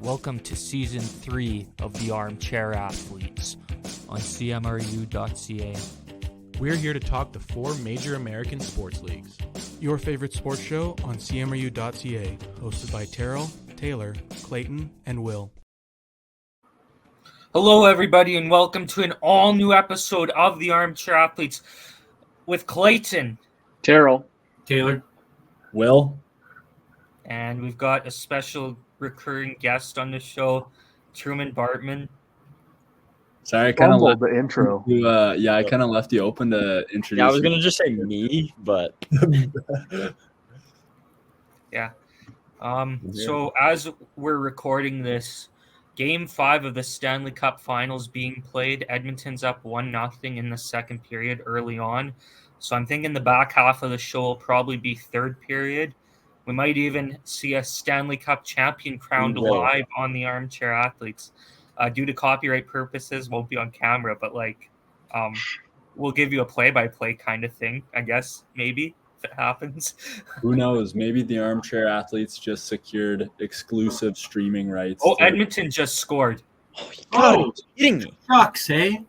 Welcome to Season 3 of the Armchair Athletes on CMRU.ca. We're here to talk the four major American sports leagues. Your favorite sports show on CMRU.ca, hosted by Terrell, Taylor, Clayton, and Will. Hello, everybody, and welcome to an all-new episode of the Armchair Athletes with Clayton, Terrell, Taylor, Will, and we've got a special recurring guest on the show, Truman Bartman. sorry, I kind of fumbled left the intro. you. I kind of left you open to introduce. Yeah, I was gonna just say me, but So as we're recording this, Game 5 of the Stanley Cup Finals being played, Edmonton's up 1-0 in the second period early on. So I'm thinking the back half of the show will probably be third period. We might even see a Stanley Cup champion crowned live on the Armchair Athletes. Due to copyright purposes, won't be on camera, but we'll give you a play-by-play kind of thing, I guess, maybe, if it happens. Who knows? Maybe the Armchair Athletes just secured exclusive streaming rights. Oh, Edmonton just scored. God, kidding me, Shucks, hey.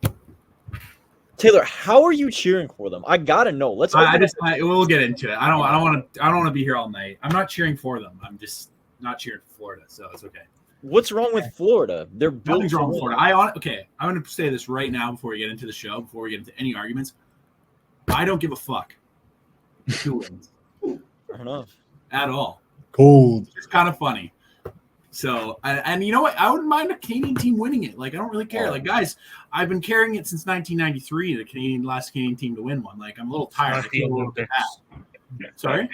Taylor. How are you cheering for them? I gotta know. We'll We'll get into it. I don't want to be here all night. I'm not cheering for them. I'm just not cheering for Florida, so it's okay. What's wrong with Florida? They're built. Nothing's wrong with Florida. I'm going to say this right now before we get into the show, before we get into any arguments. I don't give a fuck who wins Fair enough. at all. Cold. It's kind of funny. So, and you know what? I wouldn't mind a Canadian team winning it. Like, I don't really care. Like, guys, I've been carrying it since 1993, the last Canadian team to win one. Like, I'm a little tired. Not the Olympics. Sorry?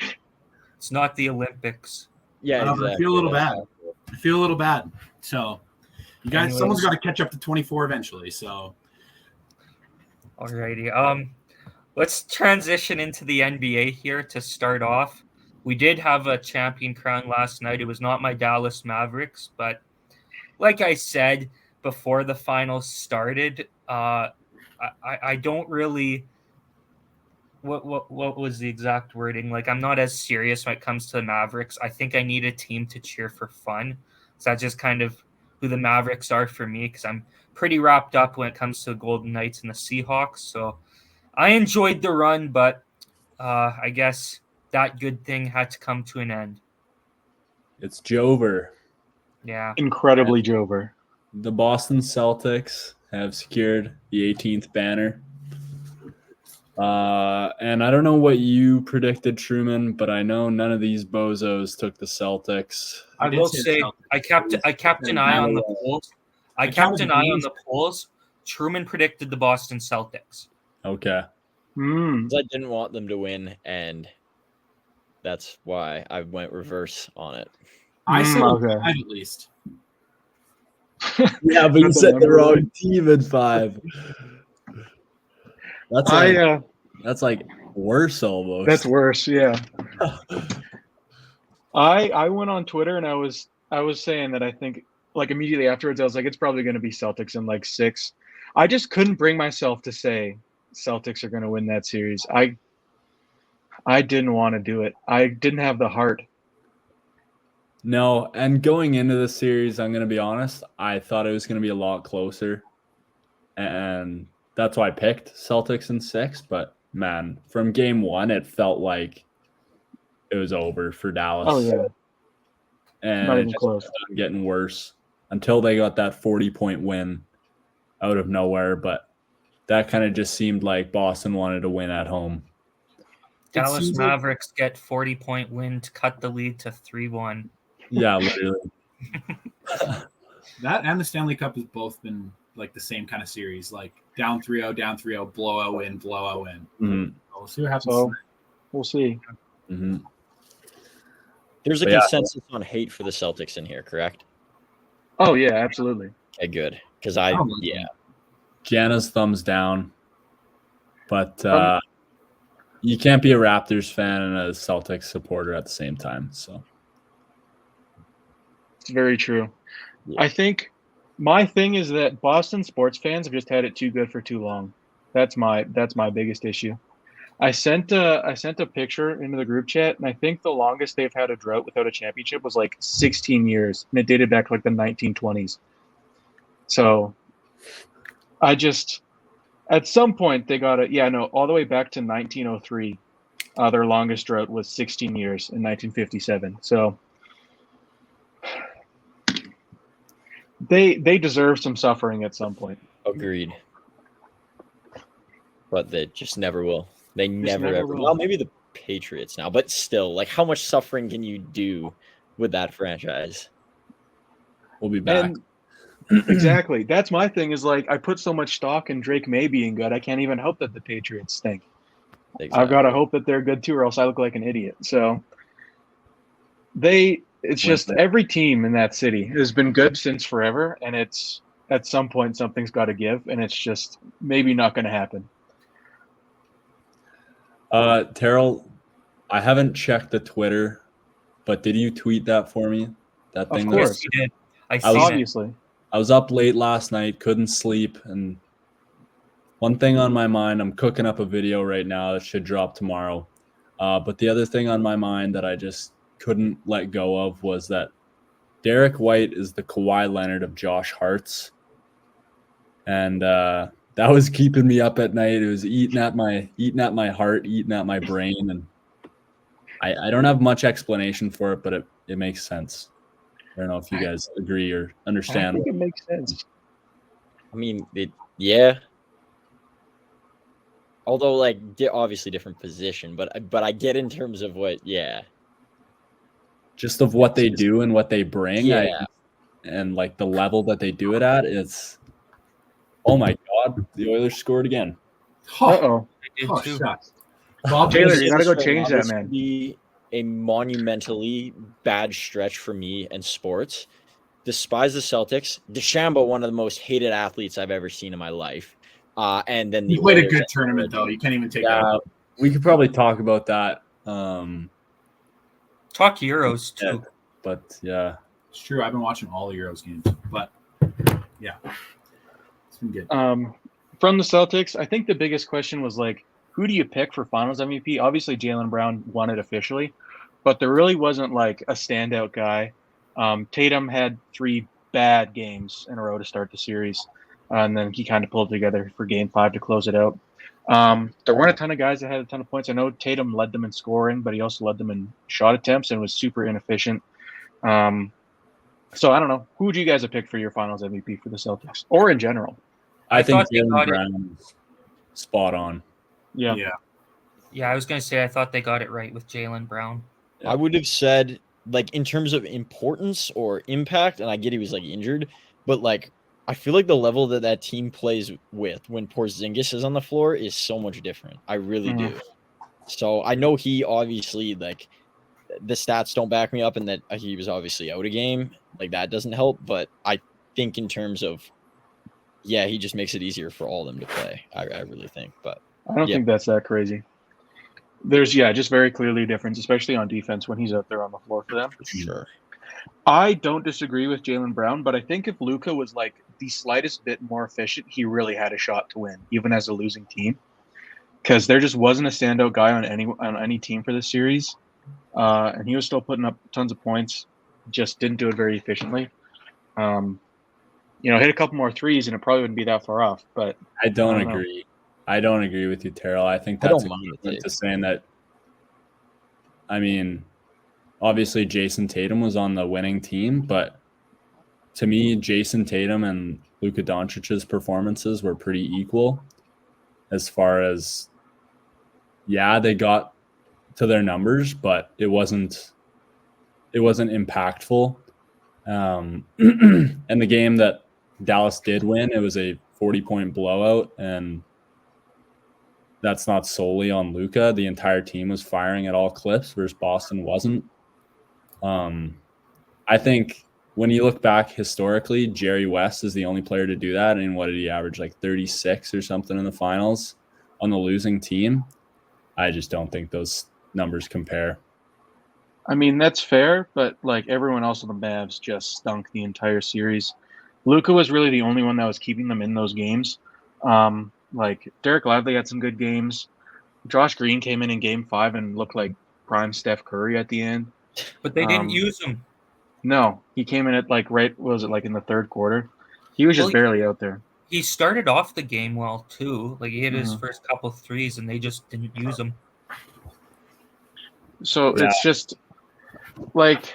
It's not the Olympics. Yeah, exactly. I feel a little bad. So, you guys, someone's got to catch up to 24 eventually. So, Alrighty. Let's transition into the NBA here to start off. We did have a champion crown last night. It was not my Dallas Mavericks, but like I said before the finals started, I don't really. What was the exact wording? Like, I'm not as serious when it comes to the Mavericks. I think I need a team to cheer for fun. So that's just kind of who the Mavericks are for me, because I'm pretty wrapped up when it comes to the Golden Knights and the Seahawks. So I enjoyed the run, but I guess that good thing had to come to an end. It's Jover. Yeah. Incredibly Jover. The Boston Celtics have secured the 18th banner. And I don't know what you predicted, Truman, but I know none of these bozos took the Celtics. I will say I kept an eye on the polls. I kept an eye on the polls. Truman predicted the Boston Celtics. Okay. 'Cause I didn't want them to win, and that's why I went reverse on it. I said okay. 5 at least. Yeah, but you said the wrong team at 5. That's like worse almost. That's worse, yeah. I went on Twitter and I was saying that I think, like, immediately afterwards I was like, it's probably going to be Celtics in like 6. I just couldn't bring myself to say Celtics are going to win that series. I didn't want to do it. I didn't have the heart. No, and going into the series, I'm going to be honest, I thought it was going to be a lot closer. And that's why I picked Celtics in 6. But, man, from game 1, it felt like it was over for Dallas. Oh, yeah. And Not it even just close. kept on getting worse until they got that 40-point win out of nowhere. But that kind of just seemed like Boston wanted to win at home. Dallas Mavericks get 40-point win to cut the lead to 3-1. Yeah, literally. That and the Stanley Cup has both been like the same kind of series, like down 3-0, down 3-0, blowout win, blowout win. Mm-hmm. We'll see what happens. So we'll see. Mm-hmm. There's a consensus on hate for the Celtics in here, correct? Oh yeah, absolutely. Okay, good. Because Jana's thumbs down. But you can't be a Raptors fan and a Celtics supporter at the same time. So It's very true. Yeah. I think my thing is that Boston sports fans have just had it too good for too long. That's my biggest issue. I sent a picture into the group chat, and I think the longest they've had a drought without a championship was like 16 years, and it dated back to like the 1920s. So at some point they got it. Yeah, no, all the way back to 1903. Their longest drought was 16 years in 1957. So they deserve some suffering at some point. Agreed. But they just never will. They never never ever. will. Well, maybe the Patriots now, but still, like, how much suffering can you do with that franchise? We'll be back. And exactly. That's my thing. Is like I put so much stock in Drake May being good. I can't even hope that the Patriots stink. Exactly. I've got to hope that they're good too, or else I look like an idiot. So it's just every team in that city has been good since forever, and it's at some point something's got to give, and it's just maybe not going to happen. Terrell, I haven't checked the Twitter, but did you tweet that for me? That thing. Of course, you did. Obviously. I was up late last night, couldn't sleep, and one thing on my mind, I'm cooking up a video right now that should drop tomorrow. But the other thing on my mind that I just couldn't let go of was that Derek White is the Kawhi Leonard of Josh Hart's. And that was keeping me up at night. It was eating at my heart, eating at my brain. And I don't have much explanation for it, but it makes sense. I don't know if you guys agree or understand. I think it makes sense. I mean, yeah. Although, like, obviously different position, but I get in terms of what, yeah. Just of what they do and what they bring, yeah. and like the level that they do it at, it's, oh my God, the Oilers scored again. Uh-oh. Shucks. Taylor, you got to go change that, man. Be a monumentally bad stretch for me and sports. Despise the Celtics. DeChambeau, one of the most hated athletes I've ever seen in my life. And then you played a good tournament, though. You can't even take that out. We could probably talk about that. Talk Euros too. But yeah. It's true. I've been watching all the Euros games. But yeah. It's been good. From the Celtics, I think the biggest question was like, who do you pick for Finals MVP? Obviously, Jaylen Brown won it officially, but there really wasn't like a standout guy. Tatum had 3 bad games in a row to start the series, and then he kind of pulled together for Game 5 to close it out. There weren't a ton of guys that had a ton of points. I know Tatum led them in scoring, but he also led them in shot attempts and was super inefficient. So I don't know. Who would you guys have picked for your Finals MVP for the Celtics, or in general? I think Jaylen Brown's spot on. Yeah. I was going to say I thought they got it right with Jaylen Brown. I would have said, like, in terms of importance or impact, and I get he was, like, injured, but, like, I feel like the level that team plays with when Porzingis is on the floor is so much different. I really do. So I know he obviously, like, the stats don't back me up, and that he was obviously out a game. Like, that doesn't help, but I think in terms of, yeah, he just makes it easier for all of them to play. I really think, but I don't think that's that crazy. There's, just very clearly a difference, especially on defense when he's out there on the floor for them. Sure. I don't disagree with Jaylen Brown, but I think if Luka was like the slightest bit more efficient, he really had a shot to win, even as a losing team. Because there just wasn't a standout guy on any team for this series. And he was still putting up tons of points, just didn't do it very efficiently. Hit a couple more threes and it probably wouldn't be that far off. But I don't agree. I don't agree with you, Terrell. I think that's equivalent to saying that. I mean, obviously Jason Tatum was on the winning team, but to me, Jason Tatum and Luka Doncic's performances were pretty equal as far as, they got to their numbers, but it wasn't impactful. And the game that Dallas did win, it was a 40-point blowout, and that's not solely on Luka. The entire team was firing at all clips, whereas Boston wasn't. I think when you look back historically, Jerry West is the only player to do that. And what did he average, like 36 or something in the finals on the losing team? I just don't think those numbers compare. I mean, that's fair, but like everyone else on the Mavs just stunk the entire series. Luka was really the only one that was keeping them in those games. Like Derek Lively had some good games. Josh Green came in Game 5 and looked like prime Steph Curry at the end. But they didn't use him. No, he came in at in the third quarter? He was just barely out there. He started off the game well too. Like he hit his first couple threes, and they just didn't use him. So it's just like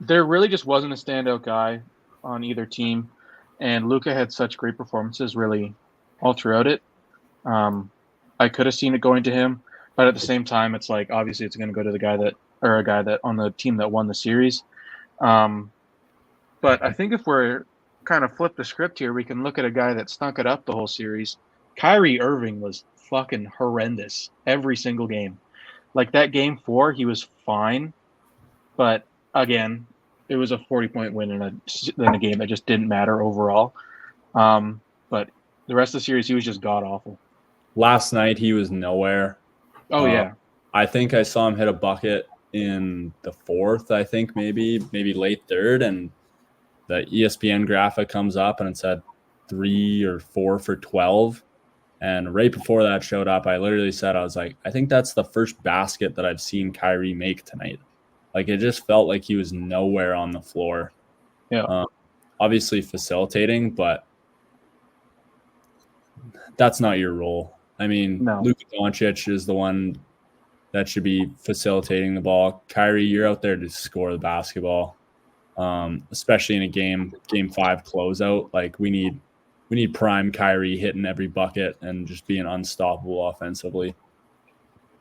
there really just wasn't a standout guy on either team, and Luka had such great performances really all throughout it. I could have seen it going to him, but at the same time, it's like obviously it's going to go to a guy that on the team that won the series. But I think if we're kind of flip the script here, we can look at a guy that stunk it up the whole series. Kyrie Irving was fucking horrendous every single game. Like that Game 4, he was fine, but again, it was a 40-point win in a game that just didn't matter overall. But the rest of the series, he was just god awful. Last night, he was nowhere. Oh yeah, I think I saw him hit a bucket in the fourth. I think maybe late third, and the ESPN graphic comes up and it said 3 or 4 for 12. And right before that showed up, I literally said, I was like, I think that's the first basket that I've seen Kyrie make tonight. Like, it just felt like he was nowhere on the floor. Yeah. Obviously facilitating, but that's not your role. I mean, No. Luka Doncic is the one that should be facilitating the ball. Kyrie, you're out there to score the basketball, especially in a Game 5 closeout. Like, we need prime Kyrie hitting every bucket and just being unstoppable offensively.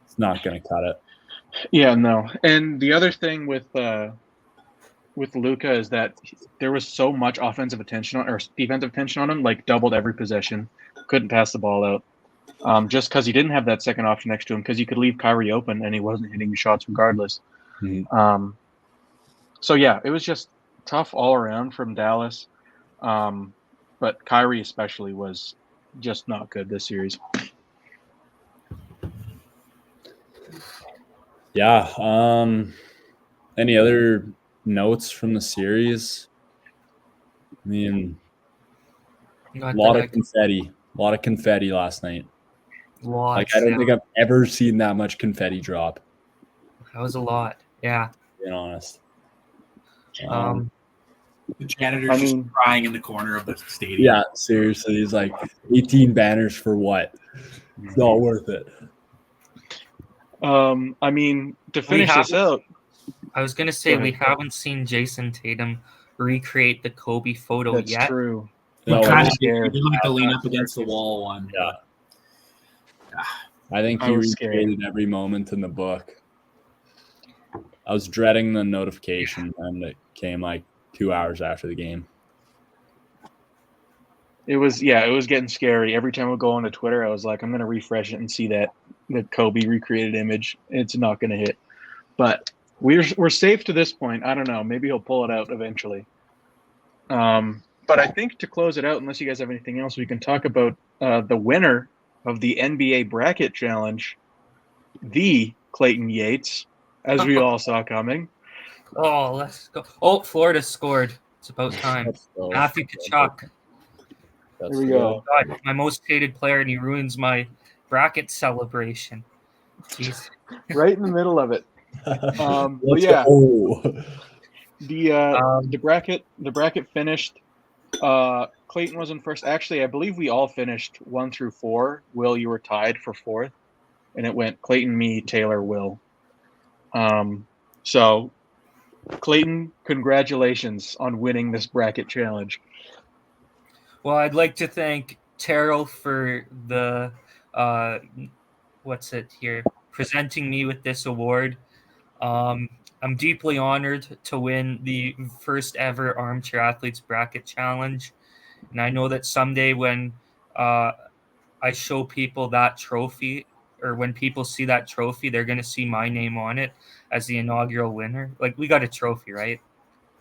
It's not going to cut it. Yeah, no. And the other thing with Luka is that there was so much defensive attention on him, like doubled every possession, couldn't pass the ball out, just because he didn't have that second option next to him, because you could leave Kyrie open and he wasn't hitting shots regardless. Mm-hmm. So yeah, it was just tough all around from Dallas. But Kyrie especially was just not good this series. Yeah. Any other notes from the series? I mean, a lot of confetti last night. Lots. I don't think I've ever seen that much confetti drop. That was a lot. Yeah. Being honest. The janitor's just crying in the corner of the stadium. Yeah, seriously. He's like, 18 banners for what? It's not worth it. I mean, to finish this out, I was going to say we haven't seen Jason Tatum recreate the Kobe photo yet. That's true. He kind of did like the lean up against the wall one. Yeah. I think he recreated every moment in the book. I was dreading the notification, and it came like 2 hours after the game. It was getting scary. Every time I go onto Twitter, I was like, I'm going to refresh it and see that the Kobe recreated image. It's not going to hit. But we're safe to this point. I don't know. Maybe he'll pull it out eventually. But I think to close it out, unless you guys have anything else, we can talk about the winner of the NBA Bracket Challenge, the Clayton Yates, as we all saw coming. Oh, let's go. Oh, Florida scored. It's about time. Matthew Tkachuk. There we go. God, my most hated player, and he ruins my bracket celebration. Jeez. Right in the middle of it. But yeah, the bracket finished. Clayton was in first. Actually, I believe we all finished 1 through 4. Will, you were tied for 4th, and it went Clayton, me, Taylor, Will. So Clayton, congratulations on winning this bracket challenge. Well, I'd like to thank Terrell for the presenting me with this award. I'm deeply honored to win the first ever Armchair Athletes Bracket Challenge. And I know that someday when I show people that trophy, or when people see that trophy, they're going to see my name on it as the inaugural winner. Like, we got a trophy, right?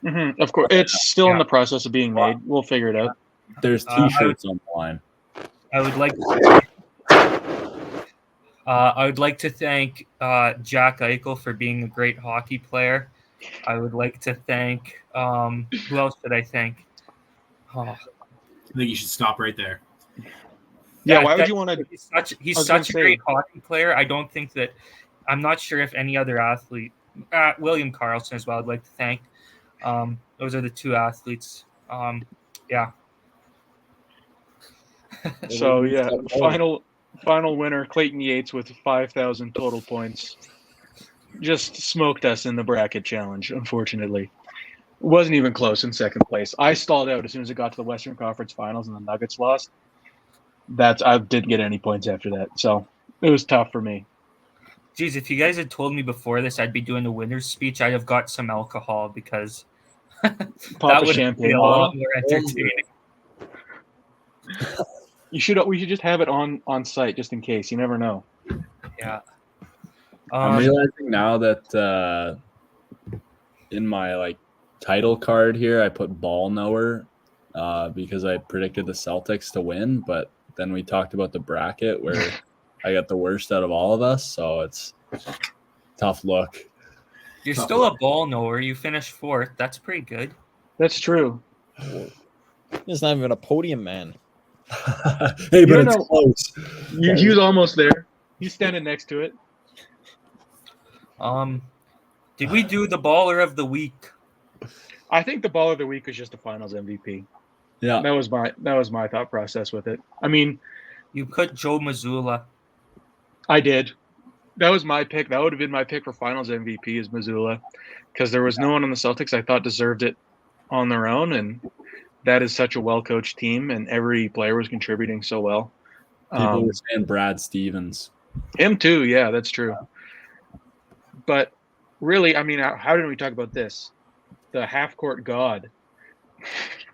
Mm-hmm. Of course. It's still in the process of being made. We'll figure it out. There's T-shirts on the line. I would like to thank Jack Eichel for being a great hockey player. I would like to thank who else did I thank? Oh. I think you should stop right there. Yeah, why would you want to? He's was gonna such a say- great hockey player. I don't think that I'm not sure if any other athlete, William Karlsson as well. I'd like to thank. Those are the two athletes. Yeah. So yeah, final winner Clayton Yates with 5,000 total points. Just smoked us in the bracket challenge. Unfortunately, wasn't even close in second place. I stalled out as soon as it got to the Western Conference Finals and the Nuggets lost. I didn't get any points after that, so it was tough for me. Geez, if you guys had told me before this I'd be doing the winner's speech, I'd have got some alcohol because Pop that a would be champagne a lot bottle. more entertaining. We should just have it on site just in case. You never know. Yeah. I'm realizing now that in my title card here I put ball knower because I predicted the Celtics to win, but then we talked about the bracket where I got the worst out of all of us, so it's tough look. You're still a ball knower. You finished fourth. That's pretty good. That's true. He's not even a podium man. Hey, but don't it's know. close. He was almost there. He's standing next to it. Did we do the baller of the week? I think the ball of the week was just the Finals MVP. Yeah, That was my thought process with it. I mean, You put Joe Mazzulla. I did. That was my pick. That would have been my pick for Finals MVP is Missoula, because there was no one on the Celtics I thought deserved it on their own, and that is such a well-coached team, and every player was contributing so well. people were saying Brad Stevens. Him too, yeah, that's true. But really, I mean, how didn't we talk about this? The half-court god,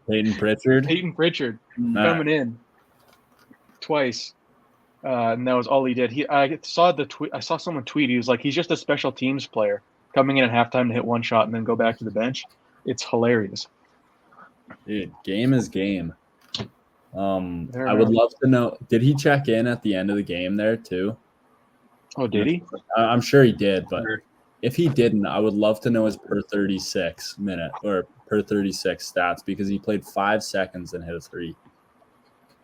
Peyton Pritchard. Peyton Pritchard, Nah. coming in twice. And that was all he did. I saw the tweet. I saw someone tweet. He was like, he's just a special teams player coming in at halftime to hit one shot and then go back to the bench. It's hilarious. Dude, game is game. There I would love to know, did he check in at the end of the game there too? Oh, did he? I'm sure he did, but if he didn't, I would love to know his per 36 minute or per 36 stats because he played 5 seconds and hit a 3.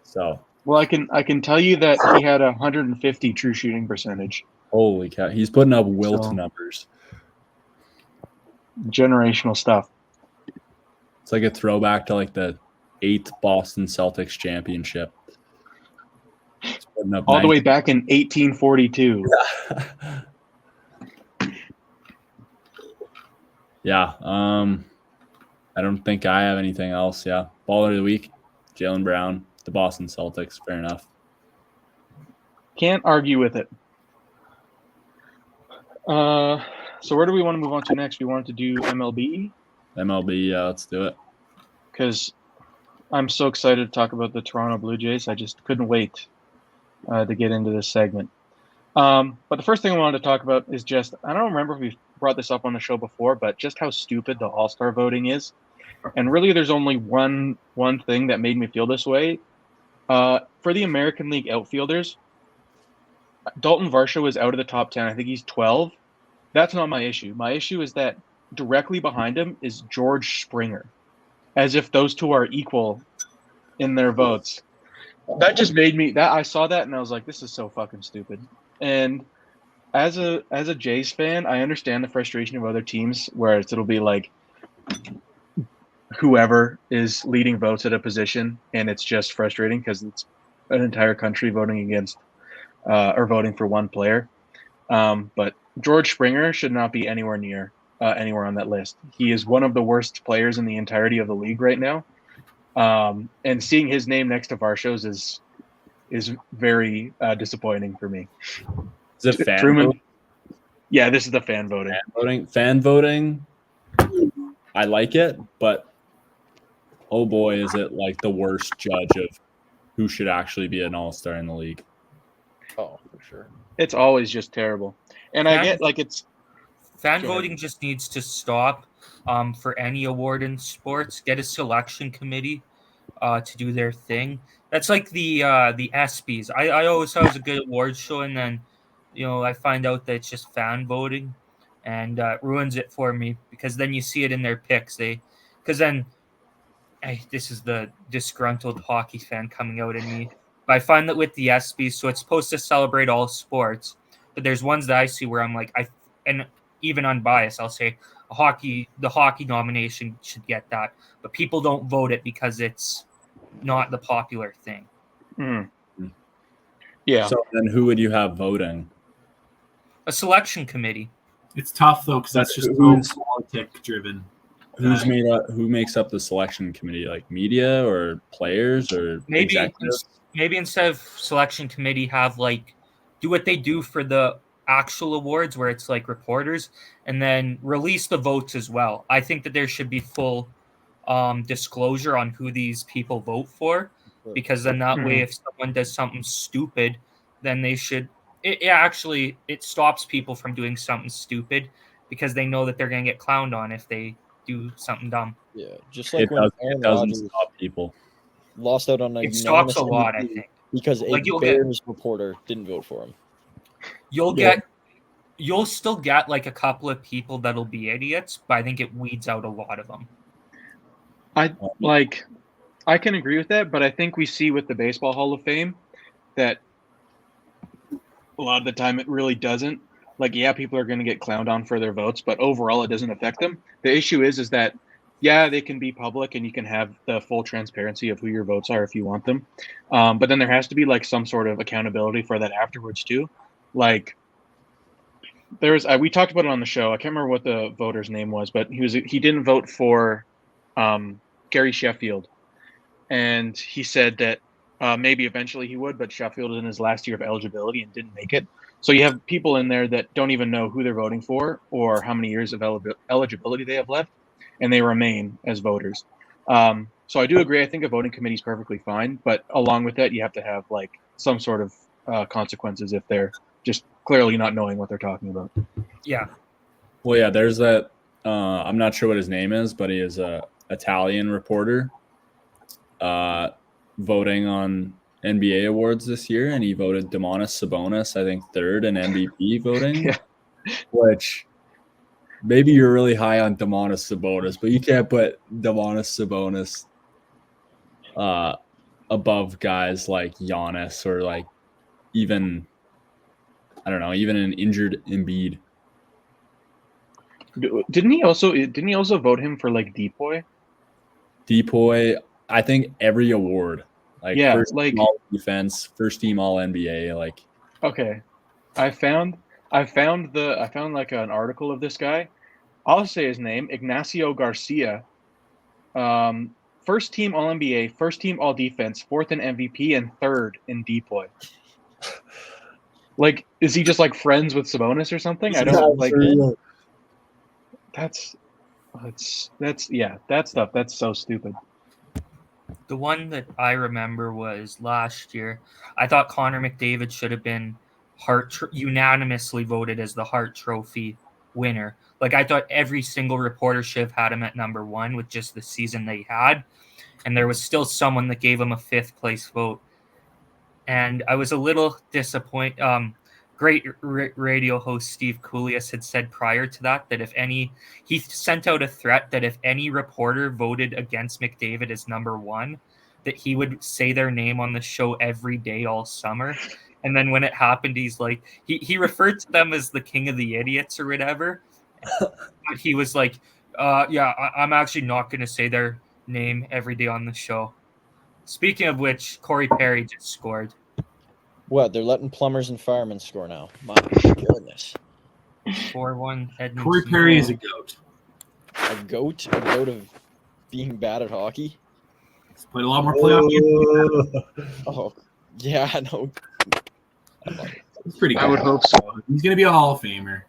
So Well, I can tell you that he had 150 true shooting percentage. holy cow, he's putting up Wilt So- numbers. Generational stuff. It's like a throwback to the 8th Boston Celtics championship. He's putting up All the way back in 1842. Yeah. I don't think I have anything else. Yeah. Baller of the week, Jaylen Brown, the Boston Celtics. Fair enough. Can't argue with it. So where do we want to move on to next? We wanted to do MLB MLB, yeah, let's do it. because I'm so excited to talk about the Toronto Blue Jays. I just couldn't wait to get into this segment. But the first thing I wanted to talk about is just, I don't remember if we've brought this up on the show before, but just how stupid the All-Star voting is. And really, there's only one thing that made me feel this way. For the American League outfielders, Dalton Varsho is out of the top 10. I think he's 12. That's not my issue. My issue is that directly behind him is George Springer, as if those two are equal in their votes. That just made me, I saw that and I was like, this is so fucking stupid. And as a Jays fan, I understand the frustration of other teams where it'll be like whoever is leading votes at a position, and it's just frustrating because it's an entire country voting against or voting for one player. But George Springer should not be anywhere near anywhere on that list. He is one of the worst players in the entirety of the league right now. And seeing his name next to Varsho's is very disappointing for me. Is it fan Truman? voting? Yeah, this is the fan voting. Fan voting, I like it, but oh boy, is it the worst judge of who should actually be an all-star in the league. Oh, for sure. It's always just terrible. And I get it's Fan Go ahead. voting just needs to stop for any award in sports. Get a selection committee to do their thing. That's like the ESPYs. I always thought it was a good award show, and then I find out that it's just fan voting, and ruins it for me because then you see it in their picks. This is the disgruntled hockey fan coming out in me. But I find that with the ESPYs, so it's supposed to celebrate all sports, but there's ones that I see where I'm like, and even unbiased, I'll say the hockey nomination should get that, but people don't vote it because it's not the popular thing. Mm. Yeah. So then who would you have voting? A selection committee. It's tough though because that's just so Who's- politic driven. Who makes up the selection committee? Like media or players or Maybe executives? maybe instead of selection committee, have like do what they do for the actual awards where it's like reporters, and then release the votes as well. I think that there should be full disclosure on who these people vote for, because then that way, if someone does something stupid, then they should. It stops people from doing something stupid because they know that they're going to get clowned on if they do something dumb. Yeah, just like It when Aaron doesn't Rodgers stop people. lost out on a It stops unanimous a lot, I MVP think. because a Like, you'll get- Bears reporter didn't vote for him. You'll still get like a couple of people that'll be idiots, but I think it weeds out a lot of them. I can agree with that, but I think we see with the Baseball Hall of Fame that a lot of the time it really doesn't. Like, yeah, people are going to get clowned on for their votes, but overall it doesn't affect them. The issue is that, yeah, they can be public and you can have the full transparency of who your votes are if you want them. But then there has to be like some sort of accountability for that afterwards too. Like, we talked about it on the show. I can't remember what the voter's name was, but he didn't vote for Gary Sheffield. And he said that maybe eventually he would, but Sheffield is in his last year of eligibility and didn't make it. So you have people in there that don't even know who they're voting for or how many years of eligibility they have left, and they remain as voters. So I do agree. I think a voting committee is perfectly fine, but along with that, you have to have like some sort of consequences if they're just clearly not knowing what they're talking about. Yeah. Well, yeah, there's that. I'm not sure what his name is, but he is a Italian reporter voting on NBA awards this year, and he voted Domantas Sabonis, I think, third in MVP voting. Yeah. Which maybe you're really high on Domantas Sabonis, but you can't put Domantas Sabonis above guys like Giannis or like even an injured Embiid. Didn't he also vote him for like Depoy, I think every award. Like, yeah, first like team all defense, first team all NBA. Like, okay, I found like an article of this guy. I'll say his name, Ignacio Garcia. First team all NBA, first team all defense, fourth in MVP, and third in Depoy. Like, is he just like friends with Sabonis or something? I don't like. That's that stuff. That's so stupid. The one that I remember was last year. I thought Connor McDavid should have been unanimously voted as the Hart Trophy winner. Like, I thought every single reporter should have had him at number one with just the season they had. And there was still someone that gave him a fifth place vote. And I was a little disappointed. Great radio host Steve Koulias had said prior to that he sent out a threat that if any reporter voted against McDavid as number one, that he would say their name on the show every day all summer. And then when it happened, he's like, he referred to them as the king of the idiots or whatever. But he was like, I'm actually not going to say their name every day on the show. Speaking of which, Corey Perry just scored. What? They're letting plumbers and firemen score now. My goodness. 4-1 Edmonton. Corey Perry is a goat. A goat? A goat of being bad at hockey? He's played a lot more playoff games. Oh, yeah, I know. He's pretty good. I would hope so. He's going to be a Hall of Famer.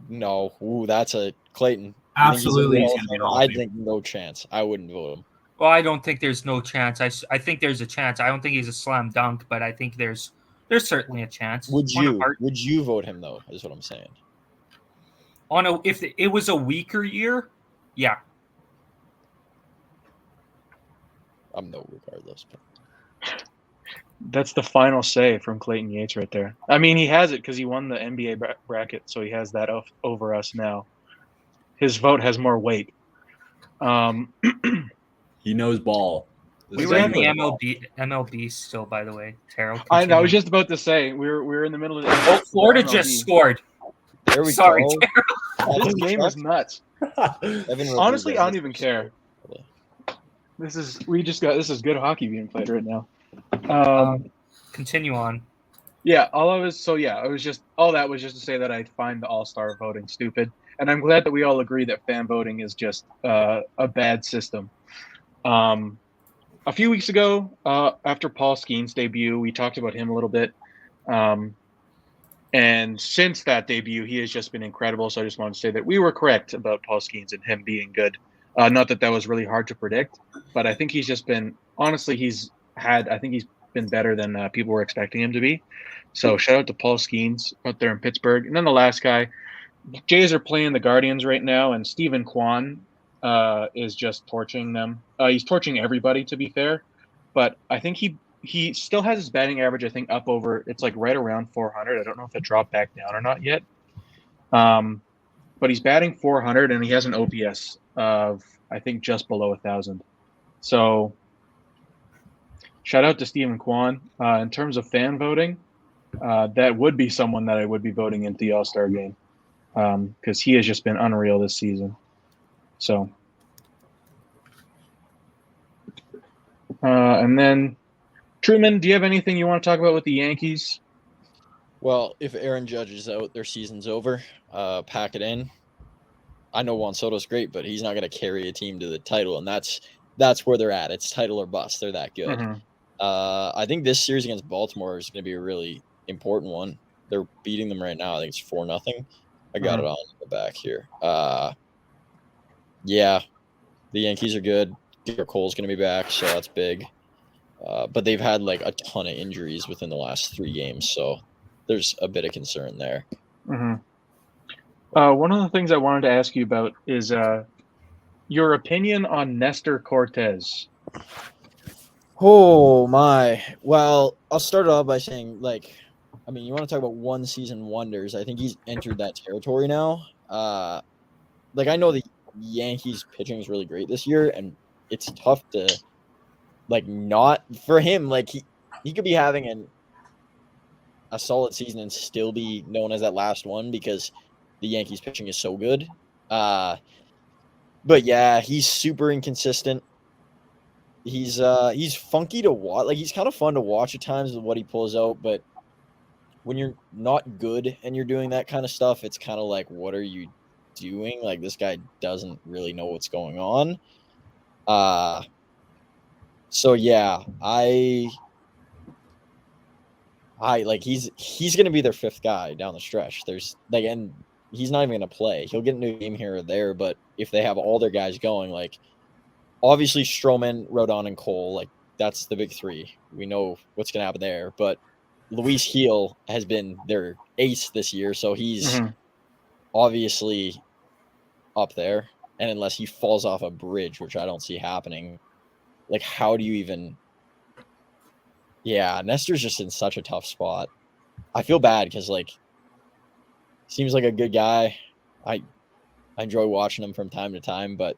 No. Ooh, that's a Clayton. Absolutely, he's he's gonna going to be a Hall of I Famer. think no chance. I wouldn't vote him. Well, I don't think there's no chance. I think there's a chance. I don't think he's a slam dunk, but I think there's certainly a chance. Would you vote him though? Is what I'm saying. If it was a weaker year, yeah. I'm no regardless. But That's the final say from Clayton Yates right there. I mean, he has it because he won the NBA bracket, so he has that over us now. His vote has more weight. he knows ball. We were in the MLB still, by the way. Terrell, I continue. was just about to say we're in the middle of the. Oh, Florida the just MLB. scored. There we Sorry, go. This game is nuts. Honestly, I don't even care. This is good hockey being played right now. Continue on. Yeah, all that was just to say that I find the All-Star voting stupid, and I'm glad that we all agree that fan voting is just a bad system. A few weeks ago, after Paul Skeens' debut, we talked about him a little bit, and since that debut, he has just been incredible. So I just wanted to say that we were correct about Paul Skeens and him being good. Not that was really hard to predict, but I think he's just been honestly he's been better than people were expecting him to be. So shout out to Paul Skeens out there in Pittsburgh. And then the last guy, Jays are playing the Guardians right now, and Stephen Kwan is just torching them. He's torching everybody, to be fair, but I think he still has his batting average. I think up over it's like right around 400. I don't know if it dropped back down or not yet. But he's batting 400 and he has an OPS of I think just below 1,000. So shout out to Stephen Kwan. In terms of fan voting, that would be someone that I would be voting into the All-Star game because he has just been unreal this season. So, and then Truman, do you have anything you want to talk about with the Yankees? Well, if Aaron Judge is out, their season's over. Pack it in. I know Juan Soto's great, but he's not going to carry a team to the title, and that's where they're at. It's title or bust. They're that good. Mm-hmm. I think this series against Baltimore is going to be a really important one. They're beating them right now. I think it's 4-0. I got it on the back here. Yeah, the Yankees are good. Garrett Cole's going to be back, so that's big. But they've had like a ton of injuries within the last 3 games, so there's a bit of concern there. Mm-hmm. One of the things I wanted to ask you about is your opinion on Nestor Cortez. Oh my! Well, I'll start off by saying, you want to talk about one-season wonders. I think he's entered that territory now. I know the Yankees pitching is really great this year, and it's tough to not for him. He could be having a solid season and still be known as that last one because the Yankees pitching is so good. But yeah, he's super inconsistent. He's funky to watch. He's kind of fun to watch at times with what he pulls out, but when you're not good and you're doing that kind of stuff, it's kind of like, what are you doing? This guy doesn't really know what's going on. So yeah, he's going to be their 5th guy down the stretch. There's and he's not even going to play. He'll get a new game here or there, but if they have all their guys going, obviously Stroman, Rodon, and Cole, that's the big 3. We know what's going to happen there, but Luis Gil has been their ace this year, so he's obviously up there. And unless he falls off a bridge, which I don't see happening, how do you even... Yeah, Nestor's just in such a tough spot. I feel bad because, seems like a good guy. I enjoy watching him from time to time, but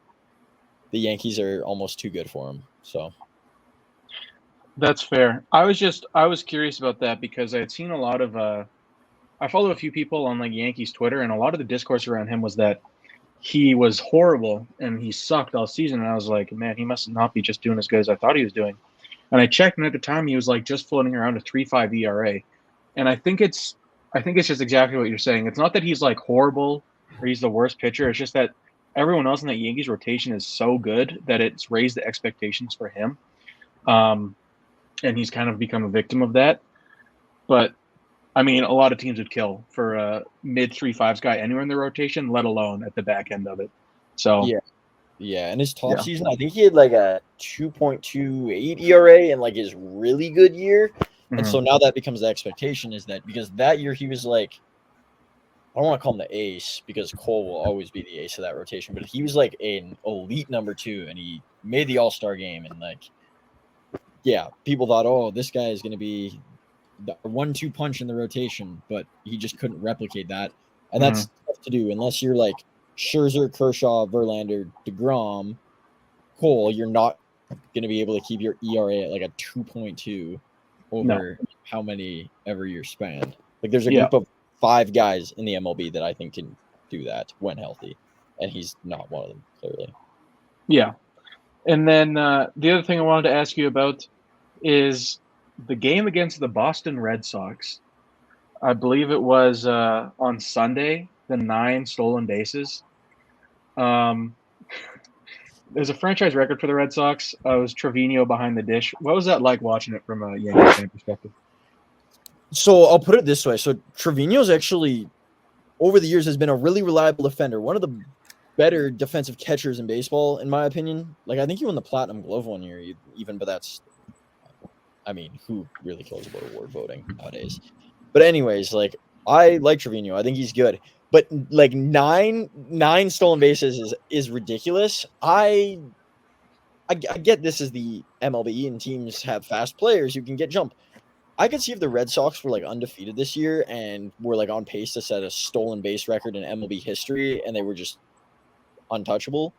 the Yankees are almost too good for him. So that's fair. I was curious about that because I had seen a lot of I follow a few people on Yankees Twitter, and a lot of the discourse around him was that he was horrible and he sucked all season. And I was like, man, he must not be just doing as good as I thought he was doing. And I checked, and at the time he was just floating around a 3.5 ERA. And I think it's just exactly what you're saying. It's not that he's horrible or he's the worst pitcher. It's just that everyone else in that Yankees rotation is so good that it's raised the expectations for him. And he's kind of become a victim of that. But I mean, a lot of teams would kill for a mid 3.5s guy anywhere in the rotation, let alone at the back end of it. So yeah. And his top season, I think he had a 2.28 ERA in his really good year. Mm-hmm. And so now that becomes the expectation is that because that year he was I don't want to call him the ace because Cole will always be the ace of that rotation, but he was an elite number 2 and he made the All-Star game and people thought, oh, this guy is going to be the 1-2 punch in the rotation, but he just couldn't replicate that. And that's tough to do unless you're Scherzer, Kershaw, Verlander, DeGrom, Cole. You're not going to be able to keep your ERA at like a 2.2 over how many every year span. Like there's a group of 5 guys in the MLB that I think can do that when healthy, and he's not one of them, clearly. Yeah. And then the other thing I wanted to ask you about is the game against the Boston Red Sox. I believe it was on Sunday, the 9 stolen bases. There's a franchise record for the Red Sox. It was Trevino behind the dish. What was that like watching it from a Yankees fan perspective? So I'll put it this way. So Trevino's actually, over the years, has been a really reliable defender. One of the better defensive catchers in baseball, in my opinion. Like, I think he won the Platinum Glove one year, even, but that's, I mean, who really cares about award voting nowadays? But anyways, like, I like Trevino. I think he's good. But like nine stolen bases is ridiculous. I get this is the MLB and teams have fast players who can get jump. I could see if the Red Sox were like undefeated this year and were like on pace to set a stolen base record in MLB history, and they were just untouchable.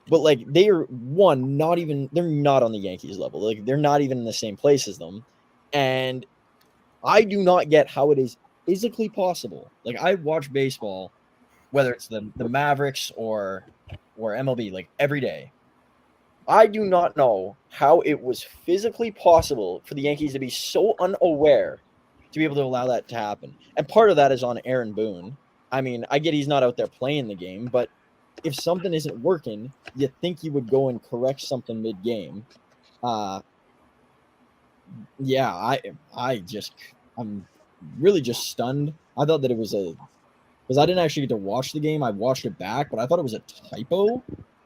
But like they are they're not on the Yankees level. Like they're not even in the same place as them, and I do not get how it is physically possible. Like I watch baseball, whether it's the Mavericks or MLB, like every day. I do not know how it was physically possible for the Yankees to be so unaware to be able to allow that to happen. And part of that is on Aaron Boone. I mean, I get he's not out there playing the game, but if something isn't working, you think you would go and correct something mid-game. Yeah, I'm really just stunned. I thought that it was because I didn't actually get to watch the game. I watched it back, but I thought it was a typo.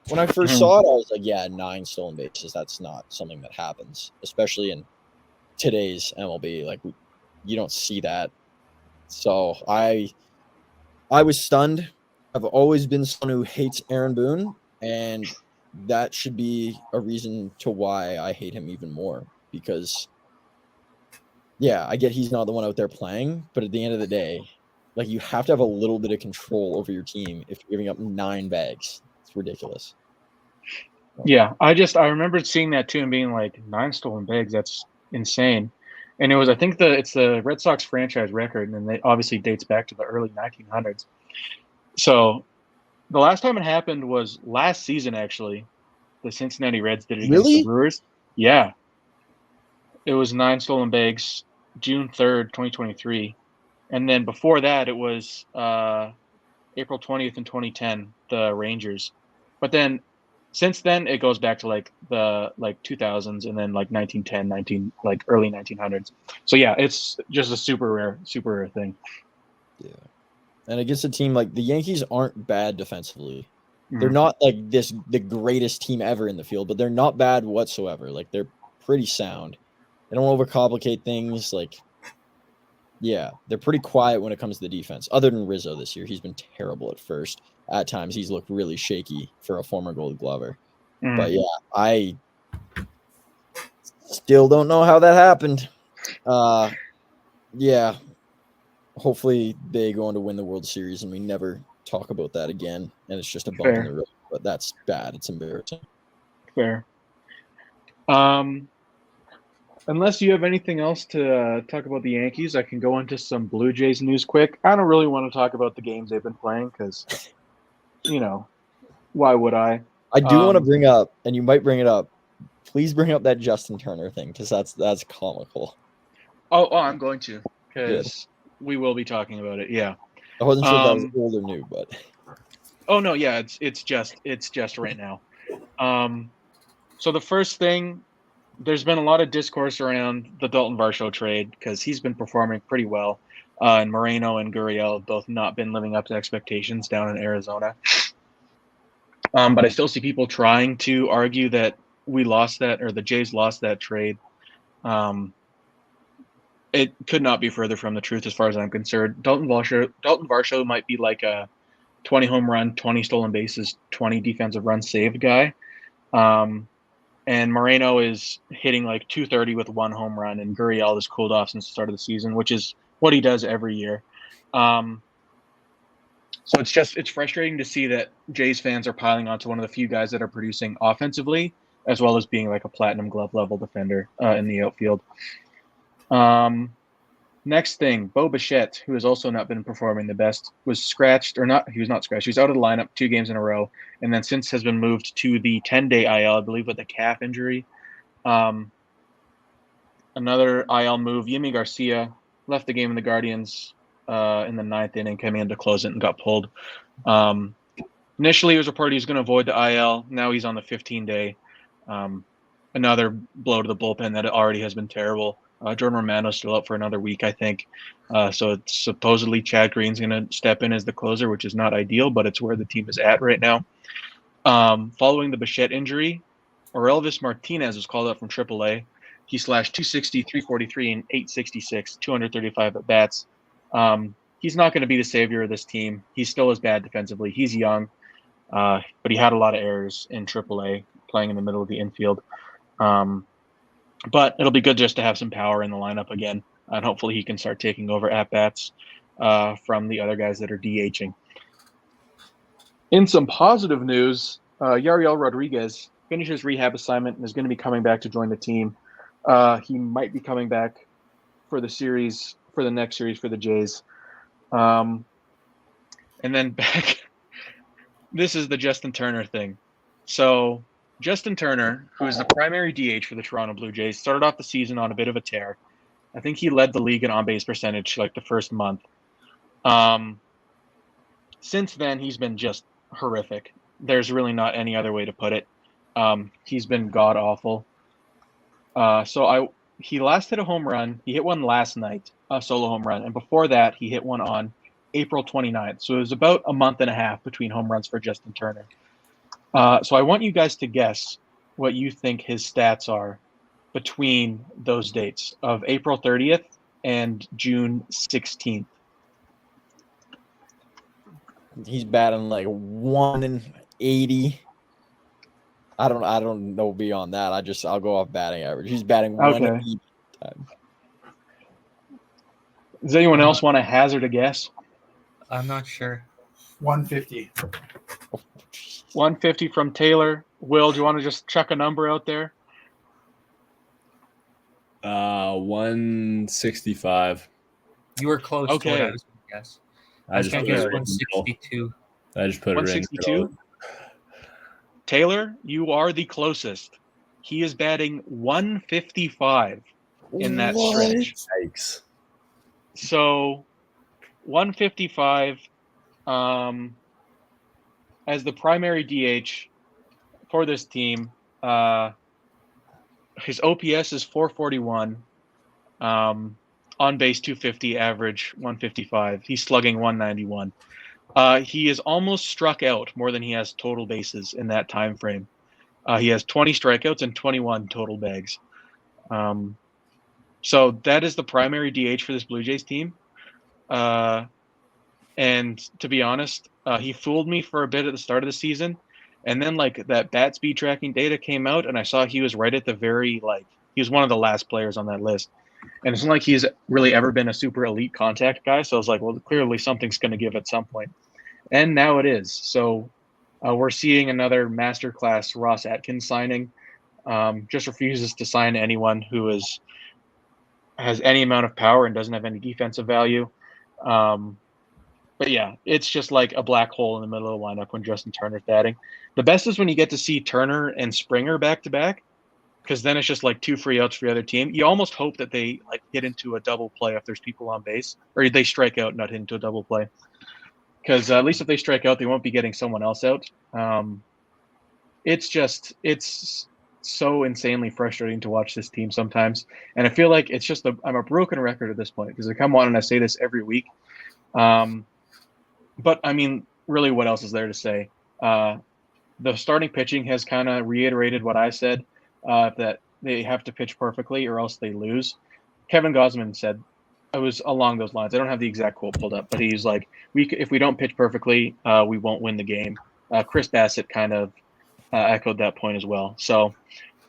When I first saw it, I was like, yeah, 9 stolen bases. That's not something that happens, especially in today's MLB. Like, you don't see that. So I was stunned. I've always been someone who hates Aaron Boone, and that should be a reason to why I hate him even more. Because, yeah, I get he's not the one out there playing, but at the end of the day, like, you have to have a little bit of control over your team if you're giving up 9 bags. It's ridiculous. Yeah, I remember seeing that too and being like, 9 stolen bags, that's insane. And it was, I think it's the Red Sox franchise record, and it obviously dates back to the early 1900s. So the last time it happened was last season, actually. The Cincinnati Reds did it against the Brewers. Yeah. It was 9 stolen bags, June 3rd, 2023. And then before that, it was April 20th in 2010, the Rangers. But then since then, it goes back to like the 2000s and then like 1910, early 1900s. So yeah, it's just a super rare thing. Yeah. And against a team like the Yankees aren't bad defensively. They're not like the greatest team ever in the field, but they're not bad whatsoever. Like they're pretty sound. They don't overcomplicate things. Like, yeah, they're pretty quiet when it comes to the defense. Other than Rizzo this year, he's been terrible at first. At times, he's looked really shaky for a former Gold Glover. But yeah, I still don't know how that happened. Yeah, hopefully they go on to win the World Series and we never talk about that again. And it's just a bump in the road. But that's bad. It's embarrassing. Fair. Unless you have anything else to talk about the Yankees, I can go into some Blue Jays news quick. I don't really want to talk about the games they've been playing because, why would I? I do want to bring up, and you might bring it up, please bring up that Justin Turner thing because that's comical. Oh, I'm going to because we will be talking about it. Yeah. I wasn't sure if that was old or new, but. Oh no, yeah, it's just right now. So the first thing. There's been a lot of discourse around the Dalton Varsho trade because he's been performing pretty well. And Moreno and Gurriel have both not been living up to expectations down in Arizona. But I still see people trying to argue that we lost that, or the Jays lost that trade. It could not be further from the truth as far as I'm concerned. Dalton Varsho might be like a 20 home run, 20 stolen bases, 20 defensive runs saved guy. And Moreno is hitting like 230 with 1 home run, and Gurriel has cooled off since the start of the season, which is what he does every year. So it's frustrating to see that Jays fans are piling onto one of the few guys that are producing offensively as well as being like a platinum glove level defender in the outfield. Next thing, Bo Bichette, who has also not been performing the best, was scratched, or not, he was not scratched. He was out of the lineup 2 games in a row, and then since has been moved to the 10-day IL, I believe, with a calf injury. Another IL move, Yimi Garcia left the game in the Guardians in the 9th inning, coming in to close it and got pulled. Initially, it was reported he was going to avoid the IL. Now he's on the 15-day. Another blow to the bullpen that already has been terrible. Jordan Romano's still out for another week, I think. So it's supposedly Chad Green's going to step in as the closer, which is not ideal, but it's where the team is at right now. Following the Bichette injury, Orelvis Martinez was called up from AAA. He slashed 260, 343, and 866, 235 at bats. He's not going to be the savior of this team. He still is bad defensively. He's young, but he had a lot of errors in AAA, playing in the middle of the infield. But it'll be good just to have some power in the lineup again, and hopefully he can start taking over at-bats from the other guys that are DHing. In some positive news, Yariel Rodriguez finished his rehab assignment and is going to be coming back to join the team. He might be coming back for the next series for the Jays. And then back, this is the Justin Turner thing. So Justin Turner, who is the primary DH for the Toronto Blue Jays, started off the season on a bit of a tear. I think he led the league in on-base percentage like the first month. Since then, he's been just horrific. There's really not any other way to put it. He's been god-awful. He last hit a home run. He hit one last night, a solo home run. And before that, he hit one on April 29th. So it was about a month and a half between home runs for Justin Turner. So I want you guys to guess what you think his stats are between those dates of April 30th and June 16th. He's batting like 180. I don't know beyond that. I'll go off batting average. He's batting 180. Does anyone else want to hazard a guess? I'm not sure. 150. 150 from Taylor. Will, do you want to just chuck a number out there? 165. You were close Okay. to what I was going to guess. I was going to guess 162. I just put it in. 162? Taylor, you are the closest. He is batting 155 in that stretch. Yikes. So 155 as the primary DH for this team. His OPS is 441. On base 250, average 155. He's slugging 191. He is almost struck out more than he has total bases in that time frame. He has 20 strikeouts and 21 total bags. So that is the primary DH for this Blue Jays team. And to be honest, he fooled me for a bit at the start of the season. And then like that bat speed tracking data came out and I saw he was right at the he was one of the last players on that list. And it's not like he's really ever been a super elite contact guy. So I was like, well, clearly something's going to give at some point. And now it is. So we're seeing another masterclass Ross Atkins signing. Just refuses to sign anyone who has any amount of power and doesn't have any defensive value. But yeah, it's just like a black hole in the middle of the lineup when Justin Turner's batting. The best is when you get to see Turner and Springer back to back, because then it's just like 2 free outs for the other team. You almost hope that they like hit into a double play if there's people on base, or they strike out, not hit into a double play. Because at least if they strike out, they won't be getting someone else out. It's so insanely frustrating to watch this team sometimes, and I feel like I'm a broken record at this point because I come on and I say this every week. But I mean, really, what else is there to say? The starting pitching has kind of reiterated what I said, that they have to pitch perfectly or else they lose. Kevin Gausman said, it was along those lines. I don't have the exact quote pulled up, but he's like, if we don't pitch perfectly, we won't win the game. Chris Bassett kind of echoed that point as well. So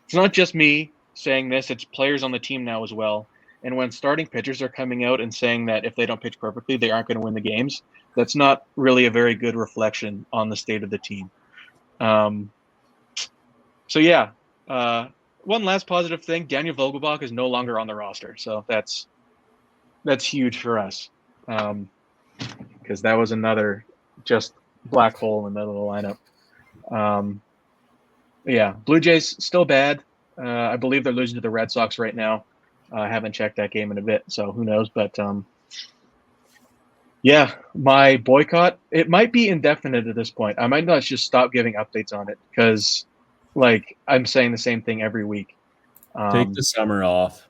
it's not just me saying this, it's players on the team now as well. And when starting pitchers are coming out and saying that if they don't pitch perfectly, they aren't going to win the games, that's not really a very good reflection on the state of the team. So yeah, One last positive thing: Daniel Vogelbach is no longer on the roster, so that's huge for us, because that was another just black hole in the middle of the lineup. Yeah, Blue Jays still bad. I believe they're losing to the Red Sox right now. I haven't checked that game in a bit, so who knows? But yeah, my boycott, it might be indefinite at this point. I might not just stop giving updates on it because, like, I'm saying the same thing every week. Take the summer off.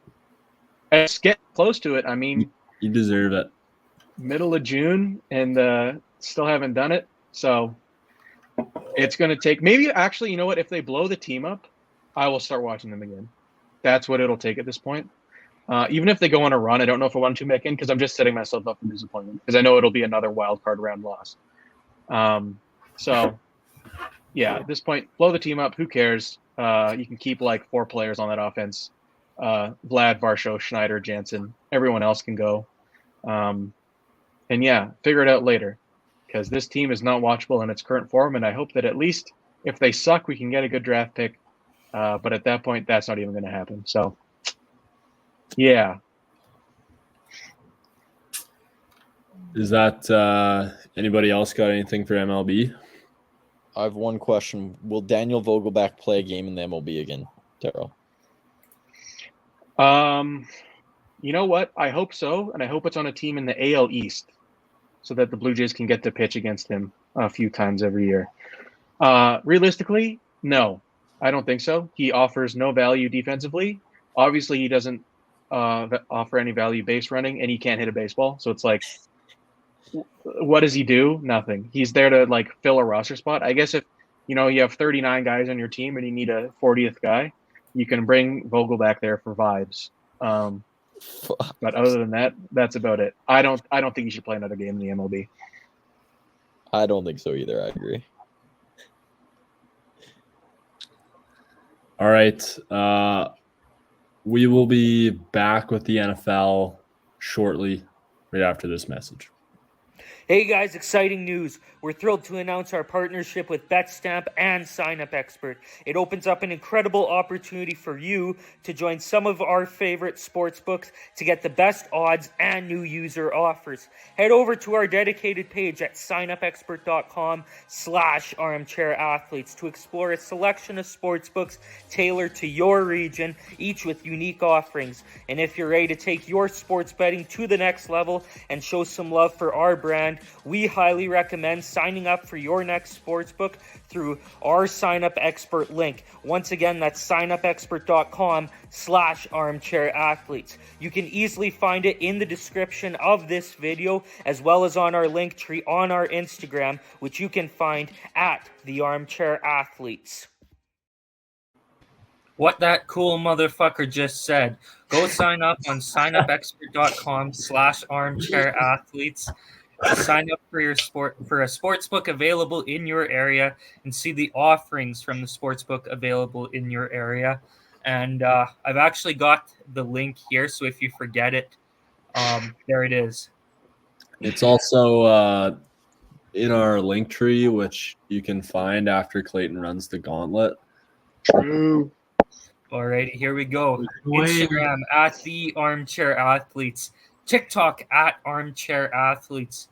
It's getting close to it. I mean, you deserve it. Middle of June, and still haven't done it. So it's going to take, maybe actually, you know what? If they blow the team up, I will start watching them again. That's what it'll take at this point. Even if they go on a run, I don't know if I want to make in because I'm just setting myself up for disappointment because I know it'll be another wild card round loss. So, yeah, at this point, blow the team up. Who cares? You can keep like 4 players on that offense. Vlad, Varsho, Schneider, Jansen. Everyone else can go. And yeah, figure it out later because this team is not watchable in its current form. And I hope that at least if they suck, we can get a good draft pick. But at that point, that's not even going to happen. So, yeah. Is that anybody else got anything for MLB? I have one question. Will Daniel Vogelbach play a game in the MLB again, Daryl? You know what? I hope so, and I hope it's on a team in the AL East so that the Blue Jays can get to pitch against him a few times every year. Realistically, no. I don't think so. He offers no value defensively. Obviously, he doesn't offer any value base running, and he can't hit a baseball. So it's like, what does he do? Nothing. He's there to like fill a roster spot. I guess if you have 39 guys on your team and you need a 40th guy, you can bring Vogelbach there for vibes. But other than that, that's about it. I don't think he should play another game in the MLB. I don't think so either. I agree. All right. We will be back with the NFL shortly, right after this message. Hey guys, exciting news. We're thrilled to announce our partnership with BetStamp and Sign Up Expert. It opens up an incredible opportunity for you to join some of our favorite sportsbooks to get the best odds and new user offers. Head over to our dedicated page at signupexpert.com/armchairathletes to explore a selection of sportsbooks tailored to your region, each with unique offerings. And if you're ready to take your sports betting to the next level and show some love for our brand, we highly recommend signing up for your next sportsbook through our Sign Up Expert link. Once again, that's signupexpert.com/armchairathletes. You can easily find it in the description of this video, as well as on our link tree on our Instagram, which you can find at the Armchair Athletes. What that cool motherfucker just said. Go sign up on signupexpert.com/armchairathletes. Sign up for a sportsbook available in your area and see the offerings from the sportsbook available in your area. And I've actually got the link here, so if you forget it, there it is. It's also in our link tree, which you can find after Clayton runs the gauntlet. True. All right, here we go. Instagram at the Armchair Athletes. TikTok at Armchair Athletes.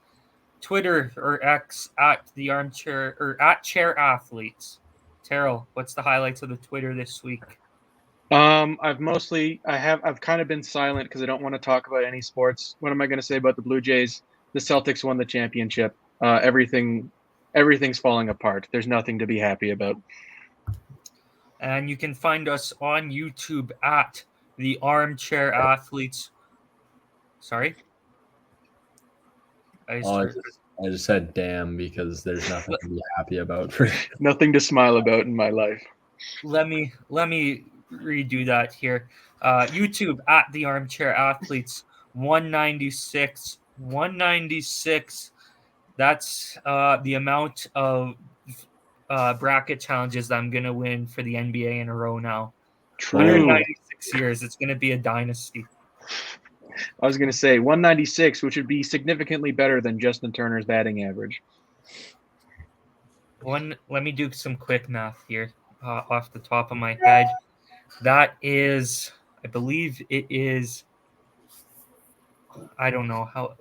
Twitter or X at the Armchair or at Chair Athletes. Terrell, what's the highlights of the Twitter this week? I've kind of been silent because I don't want to talk about any sports. What am I going to say about the Blue Jays? The Celtics won the championship. Everything's falling apart. There's nothing to be happy about. And you can find us on YouTube at the Armchair Athletes. Sorry? I just said damn because there's nothing to be happy about. Nothing to smile about in my life. Let me redo that here. YouTube at the Armchair Athletes. 196. That's the amount of bracket challenges that I'm going to win for the NBA in a row now. True. 196 years. It's going to be a dynasty. I was going to say 196, which would be significantly better than Justin Turner's batting average. Let me do some quick math here. off the top of my head. That is, I believe it is, I don't know how,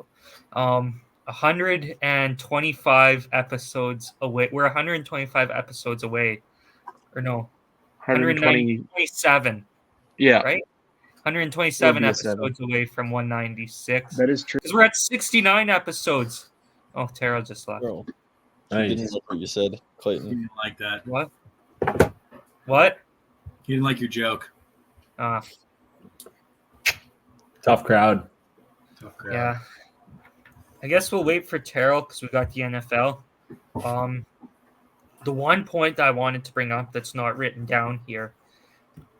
125 episodes away. We're 125 episodes away, or no, 120. 197, Yeah, right? it 127 would be a 7. episodes away from 196. That is true. Because we're at 69 episodes. Oh, Tara just left. Bro, he Nice. didn't like what you said, He Clayton. didn't like that. What? What? He didn't like your joke. Tough crowd. Tough crowd. Yeah. I guess we'll wait for Terrell because we got the NFL. The one point I wanted to bring up that's not written down here.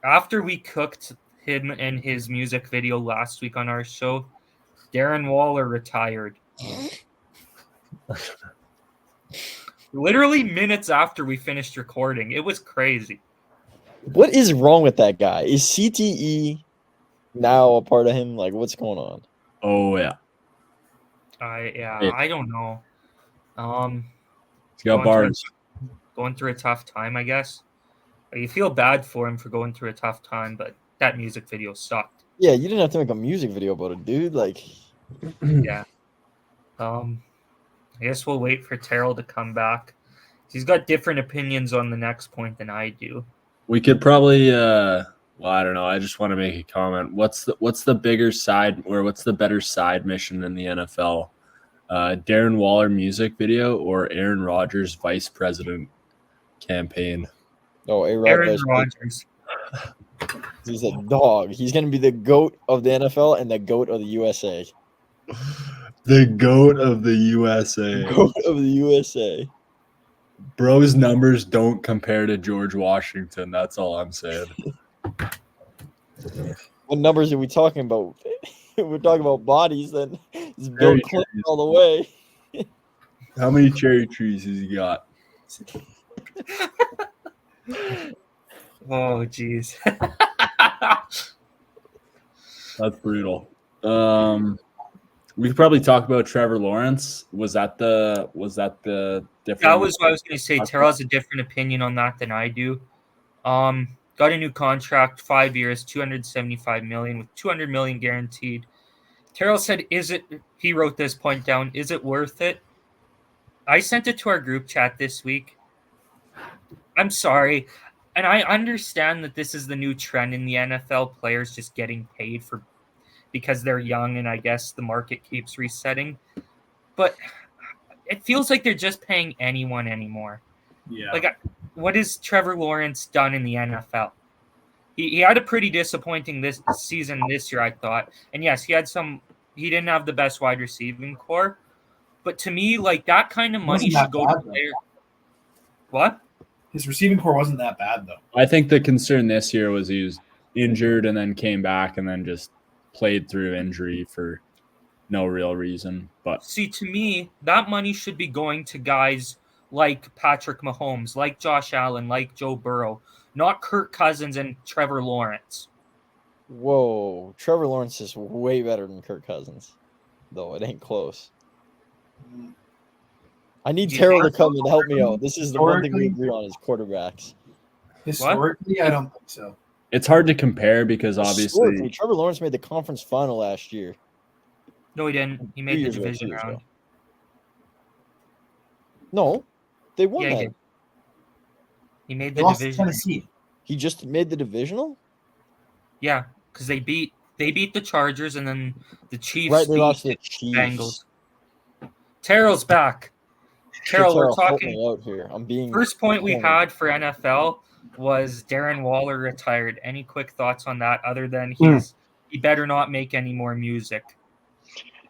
After we cooked him and his music video last week on our show, Darren Waller retired. Literally minutes after we finished recording. It was crazy. What is wrong with that guy? Is CTE now a part of him? Like, what's going on? Oh yeah, I don't know. he's got bars. Going through a tough time, I guess. You feel bad for him for going through a tough time, but that music video sucked. Yeah, you didn't have to make a music video about it, dude. Like, Yeah. I guess we'll wait for Terrell to come back. He's got different opinions on the next point than I do. We could probably well, I don't know. I just want to make a comment. What's the bigger side, or what's the better side mission in the NFL? Darren Waller music video or Aaron Rodgers vice president campaign? oh, Aaron Rodgers. He's a dog. He's gonna be the GOAT of the NFL and the GOAT of the USA. The GOAT of the USA. GOAT of the USA. Bro's numbers don't compare to George Washington. That's all I'm saying. What numbers are we talking about? If we're talking about bodies, then it's Bill Cherry Clinton trees. all the way. How many cherry trees has he got? Oh, jeez. That's brutal. We could probably talk about Trevor Lawrence. Was that the different? That was what I was going to say. Terrell has a different opinion on that than I do. Got a new contract, 5 years, $275 million with $200 million guaranteed. Terrell said, he wrote this point down, is it worth it? I sent it to our group chat this week. I'm sorry. And I understand that this is the new trend in the NFL, players just getting paid because they're young and I guess the market keeps resetting. But it feels like they're just paying anyone anymore. Yeah. Like, what has Trevor Lawrence done in the NFL? He had a pretty disappointing this season this year, I thought. And yes, he didn't have the best wide receiving core. But to me, like, that kind of money should go to players. What? His receiving core wasn't that bad, though. I think the concern this year was he was injured and then came back and then just played through injury for no real reason. But see, to me, that money should be going to guys like Patrick Mahomes, like Josh Allen, like Joe Burrow, not Kirk Cousins and Trevor Lawrence. Whoa, Trevor Lawrence is way better than Kirk Cousins, though it ain't close. I need Terrell to come and help me out. This is the one thing we agree on is quarterbacks. Historically, I don't think so. it's hard to compare because Historically, obviously Trevor Lawrence made the conference final last year. No, he didn't. He made the division round. No, they won Yeah, he that. did. He made They the lost to division. Tennessee. He just made the divisional? Yeah, because they beat the Chargers and then the Chiefs Right, they beat lost to the the Chiefs. Bengals. Terrell's back. Hey, Terrell, we're help talking. me out here. I'm being First point we cornered. had for NFL was Darren Waller retired. Any quick thoughts on that other than he better not make any more music?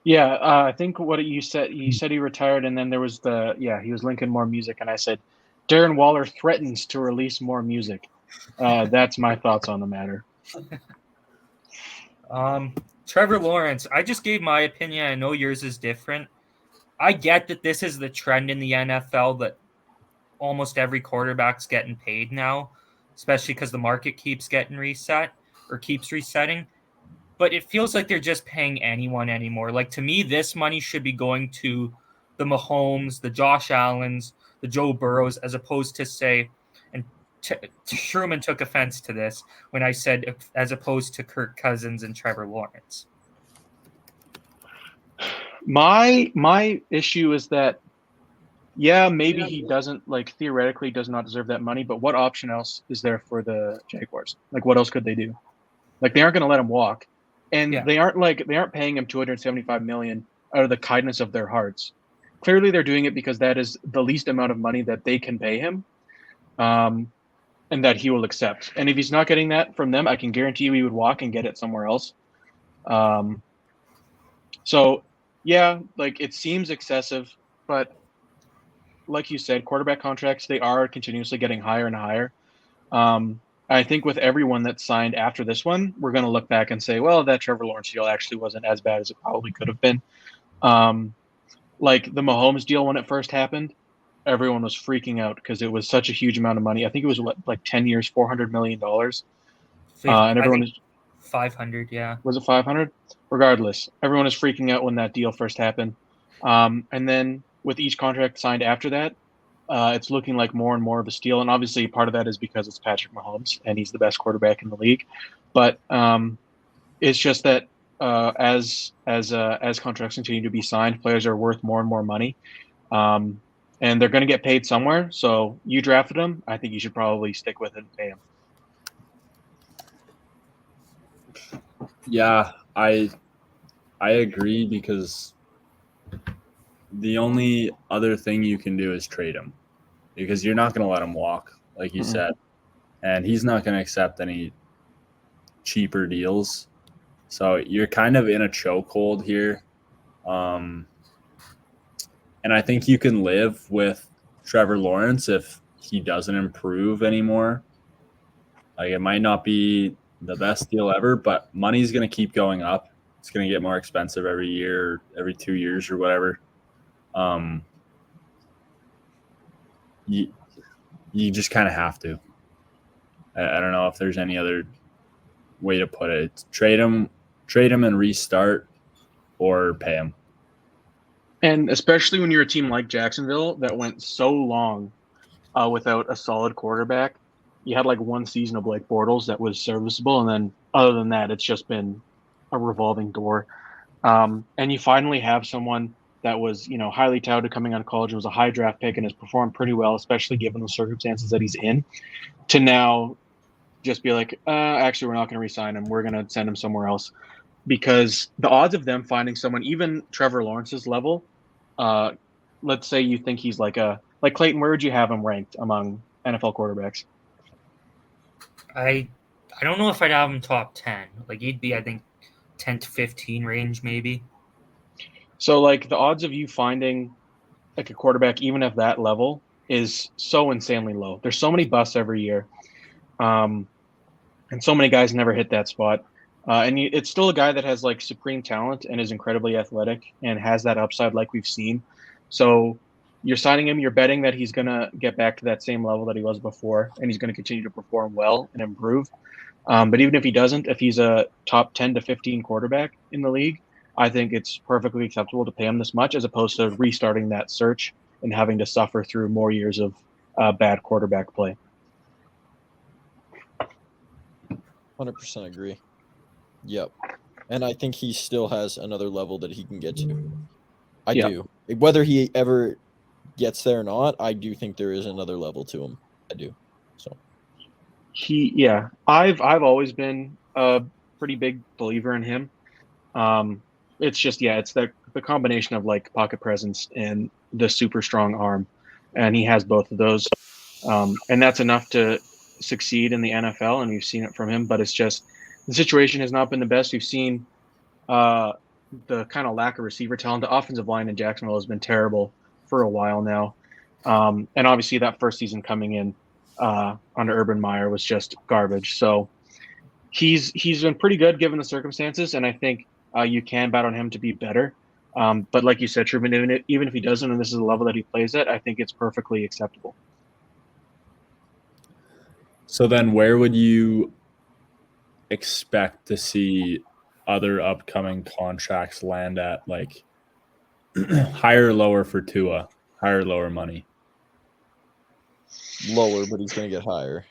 Yeah, I think what you said he retired, and then there was he was linking more music, and I said Darren Waller threatens to release more music. That's my thoughts on the matter. Trevor Lawrence, I just gave my opinion. I know yours is different. I get that this is the trend in the NFL that almost every quarterback's getting paid now, especially because the market keeps getting reset or keeps resetting. But it feels like they're just paying anyone anymore. Like, to me, this money should be going to the Mahomes, the Josh Allens, the Joe Burrows, as opposed to, say, and Truman took offense to this when I said as opposed to Kirk Cousins and Trevor Lawrence. My issue is that, yeah, maybe he doesn't, like, theoretically does not deserve that money, but what option else is there for the Jaguars? Like, what else could they do? Like, they aren't going to let him walk, and Yeah. they aren't paying him $275 million out of the kindness of their hearts. Clearly, they're doing it because that is the least amount of money that they can pay him, and that he will accept. And if he's not getting that from them, I can guarantee you he would walk and get it somewhere else. So, yeah, like, it seems excessive, but like you said, quarterback contracts, they are continuously getting higher and higher. I think with everyone that's signed after this one, we're going to look back and say, well, that Trevor Lawrence deal actually wasn't as bad as it probably could have been. Like the Mahomes deal when it first happened, everyone was freaking out because it was such a huge amount of money. I think it was like 10 years, $400 million. And everyone was 500, yeah. Was it 500? Regardless, everyone was freaking out when that deal first happened. And then with each contract signed after that, it's looking like more and more of a steal. And obviously part of that is because it's Patrick Mahomes and he's the best quarterback in the league. But it's just that as contracts continue to be signed, players are worth more and more money. And they're going to get paid somewhere. So you drafted him. I think you should probably stick with it and pay him. Yeah, I agree, because the only other thing you can do is trade him, because you're not going to let him walk, like you said, and he's not going to accept any cheaper deals. So you're kind of in a chokehold here. And I think you can live with Trevor Lawrence if he doesn't improve anymore. Like, it might not be the best deal ever, but money's going to keep going up. It's going to get more expensive every year, every 2 years or whatever. You just kind of have to. I don't know if there's any other way to put it. It's trade him and restart, or pay him. And especially when you're a team like Jacksonville that went so long without a solid quarterback. You had like one season of Blake Bortles that was serviceable, and then other than that, it's just been a revolving door. And you finally have someone that was, highly touted coming out of college, and was a high draft pick and has performed pretty well, especially given the circumstances that he's in, to now just be like, actually, we're not going to re-sign him. We're going to send him somewhere else. Because the odds of them finding someone, even Trevor Lawrence's level, let's say you think he's like Clayton, where would you have him ranked among NFL quarterbacks? I don't know if I'd have him top 10. Like, he'd be, I think, 10 to 15 range, maybe. So, like, the odds of you finding, like, a quarterback, even at that level, is so insanely low. There's so many busts every year. And so many guys never hit that spot. And it's still a guy that has, like, supreme talent and is incredibly athletic and has that upside like we've seen. So you're signing him, you're betting that he's going to get back to that same level that he was before, and he's going to continue to perform well and improve. But even if he doesn't, if he's a top 10 to 15 quarterback in the league, I think it's perfectly acceptable to pay him this much, as opposed to restarting that search and having to suffer through more years of bad quarterback play. 100% agree. Yep. And I think he still has another level that he can get to. I do. Whether he ever gets there or not, I do think there is another level to him. I do. So I've always been a pretty big believer in him. It's just, it's the combination of, like, pocket presence and the super strong arm, and he has both of those. And that's enough to succeed in the NFL, and we've seen it from him, but it's just the situation has not been the best. We've seen the kind of lack of receiver talent. The offensive line in Jacksonville has been terrible for a while now. And obviously that first season coming in under Urban Meyer was just garbage. So he's been pretty good given the circumstances, and I think you can bet on him to be better. But like you said, Truman, even if he doesn't, and this is the level that he plays at, I think it's perfectly acceptable. So then where would you expect to see other upcoming contracts land at, like, higher or lower for Tua, higher or lower money? lower, but he's going to get higher.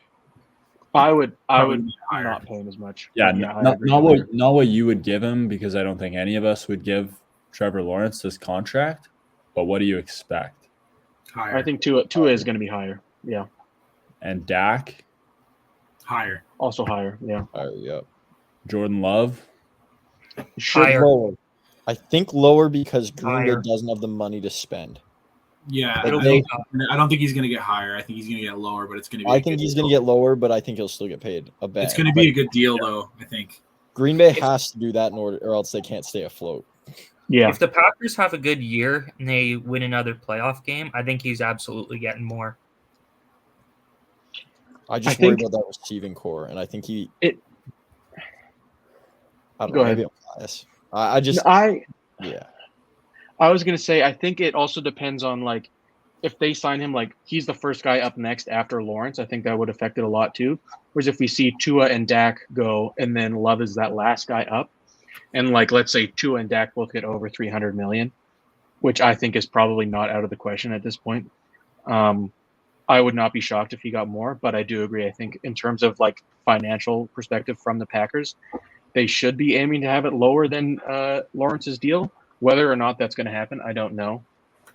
I would Probably higher. not pay him as much. Yeah, I agree. not what you would give him, because I don't think any of us would give Trevor Lawrence this contract. But what do you expect? Higher. I think Tua is going to be higher. Yeah, And Dak, higher. also higher. Yeah, Higher, yeah. Jordan Love, Should Higher. lower. I think lower because Green Bay Higher. doesn't have the money to spend. Yeah, Like, I don't think he's going to get higher. I think he's going to get lower, but it's going to be. I think he's going to get lower, but I think he'll still get paid a bag. It's going to be a good deal, though. I think. Green Bay has to do that in order, or else they can't stay afloat. yeah. If the Packers have a good year and they win another playoff game, I think he's absolutely getting more. I just I worry think- about that receiving core, and I think he. It- I don't Go know. ahead. Maybe I'm biased. I just. Yeah. I was going to say, I think it also depends on like if they sign him, like he's the first guy up next after Lawrence. I think that would affect it a lot too. Whereas if we see Tua and Dak go, and then Love is that last guy up, and like let's say Tua and Dak both get over 300 million, which I think is probably not out of the question at this point. I would not be shocked if he got more, but I do agree. I think in terms of like financial perspective from the Packers, they should be aiming to have it lower than Lawrence's deal. Whether or not that's going to happen, I don't know.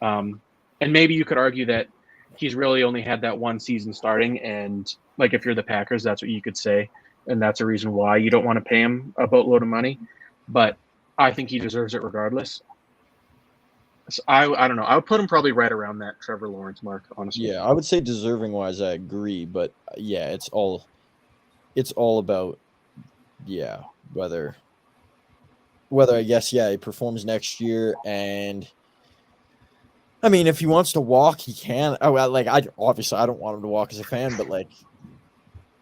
And maybe you could argue that he's really only had that one season starting, and like if you're the Packers, that's what you could say, and that's a reason why you don't want to pay him a boatload of money. But I think he deserves it regardless. So I don't know. I would put him probably right around that Trevor Lawrence mark, honestly. Yeah, I would say deserving wise, I agree, but yeah, it's all about whether I guess he performs next year, and I mean if he wants to walk, he can. I obviously I don't want him to walk as a fan, but like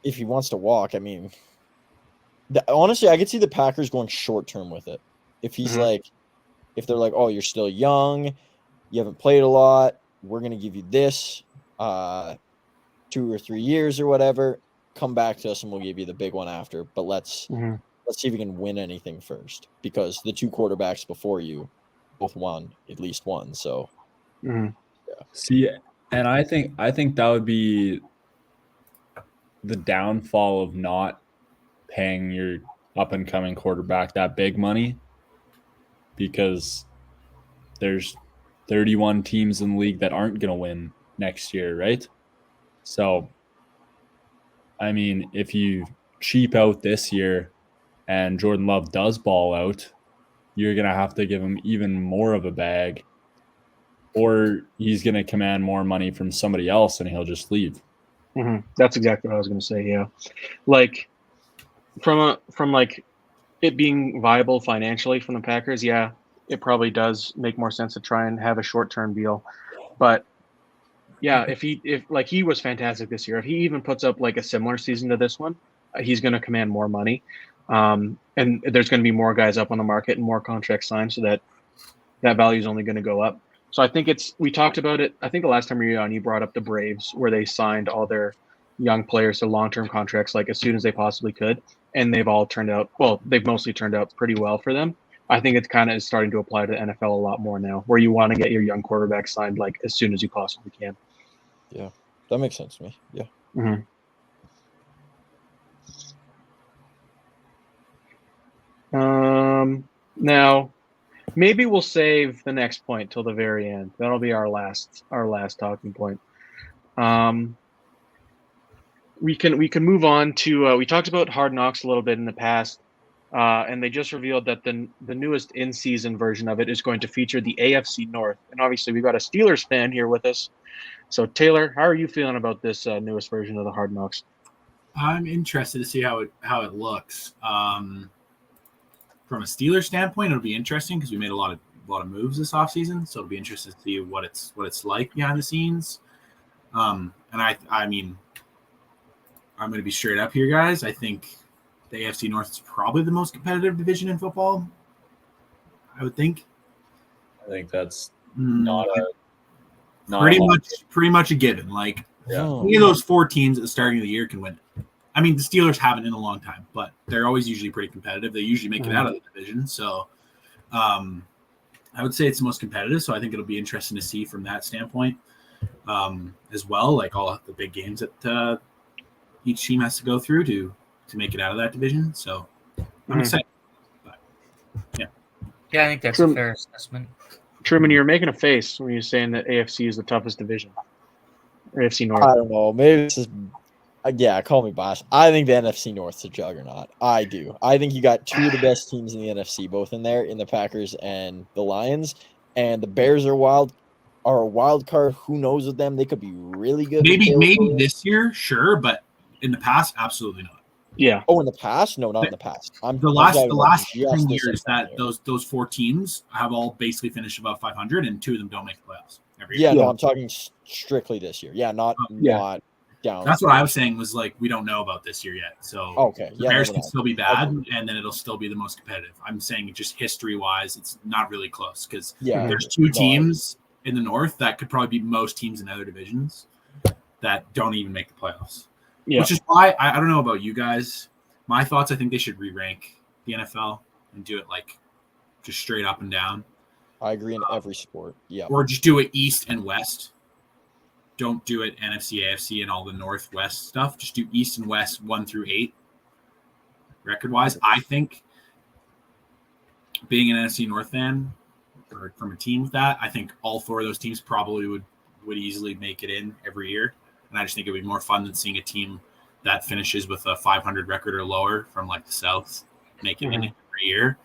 if he wants to walk, I mean, honestly, I could see the Packers going short term with it. If he's like, if they're like, oh, you're still young, you haven't played a lot, we're gonna give you this 2 or 3 years or whatever. Come back to us and we'll give you the big one after. But let's see if we can win anything first, because the two quarterbacks before you both won at least one. So See, and I think that would be the downfall of not paying your up and coming quarterback that big money, because there's 31 teams in the league that aren't going to win next year, right? So, I mean, if you cheap out this year and Jordan Love does ball out, you're going to have to give him even more of a bag, or he's going to command more money from somebody else and he'll just leave. That's exactly what I was going to say. Yeah, like from like it being viable financially from the Packers, yeah, it probably does make more sense to try and have a short-term deal. But yeah, if like he was fantastic this year, if he even puts up like a similar season to this one, he's going to command more money, and there's going to be more guys up on the market and more contracts signed, so that value is only going to go up. So I think we talked about it. I think the last time we were on, you brought up the Braves, where they signed all their young players to long-term contracts like as soon as they possibly could, and they've all turned out well. They've mostly turned out pretty well for them. I think it's kind of is starting to apply to the NFL a lot more now, where you want to get your young quarterback signed like as soon as you possibly can. yeah, that makes sense to me. Yeah. Now, maybe we'll save the next point till the very end. That'll be our last talking point. We can move on to we talked about Hard Knocks a little bit in the past, and they just revealed that the newest in-season version of it is going to feature the AFC North. And obviously, we've got a Steelers fan here with us. So Taylor, how are you feeling about this newest version of the Hard Knocks? I'm interested to see how it looks. From a Steelers standpoint, it'll be interesting because we made a lot of moves this offseason, so it'll be interesting to see what it's like behind the scenes. And I mean, I'm going to be straight up here, guys. I think the AFC North is probably the most competitive division in football. I would think. I think that's pretty much a given. Like, any of those 4 teams at the starting of the year can win it. I mean, the Steelers haven't in a long time, but they're always usually pretty competitive. They usually make it out of the division. So I would say it's the most competitive. So I think it'll be interesting to see from that standpoint. as well, like all the big games that each team has to go through to make it out of that division. So I'm excited. But, Yeah, I think that's Truman- a fair assessment. Truman, you're making a face when you're saying that AFC is the toughest division. Or AFC North. I don't know. Maybe this is, yeah, call me biased. I think the NFC North's a juggernaut. I do. I think you got two of the best teams in the NFC, both in there, in the Packers and the Lions. And the Bears are a wild card. Who knows with them? They could be really good. maybe this year, sure, but in the past, absolutely not. Yeah. Oh, in the past? No, not in the past. The last 10 years that those 4 teams have all basically finished above 500, and 2 of them don't make the playoffs every year. Yeah, no, I'm talking strictly this year. Yeah, not down. That's what I was saying was like we don't know about this year yet. So okay, the Bears can still be bad, and then it'll still be the most competitive. I'm saying just history-wise, it's not really close because there's 2 teams in the North that could probably beat most teams in other divisions that don't even make the playoffs. Yeah. Which is why I don't know about you guys. My thoughts, I think they should re-rank the NFL and do it like just straight up and down. I agree in every sport. Yeah. Or just do it East and West. Don't do it NFC, AFC, and all the Northwest stuff. Just do East and West 1 through 8. Record-wise, I think being an NFC North fan or from a team with that, I think all 4 of those teams probably would easily make it in every year. And I just think it would be more fun than seeing a team that finishes with a 500 record or lower from like the South make it in every year.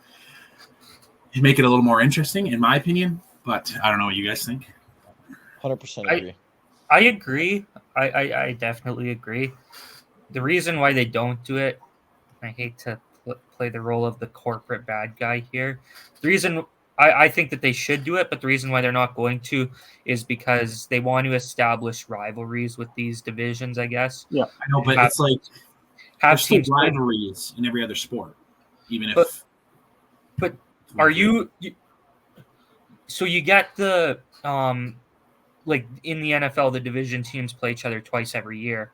It'd make it a little more interesting, in my opinion. But I don't know what you guys think. 100% agree. I agree. I definitely agree. The reason why they don't do it, I hate to play the role of the corporate bad guy here. The reason I think that they should do it, but the reason why they're not going to is because they want to establish rivalries with these divisions, I guess. Yeah, I know, but it's like there's still rivalries in every other sport, even if. But are you? So you get the like in the NFL, the division teams play each other twice every year.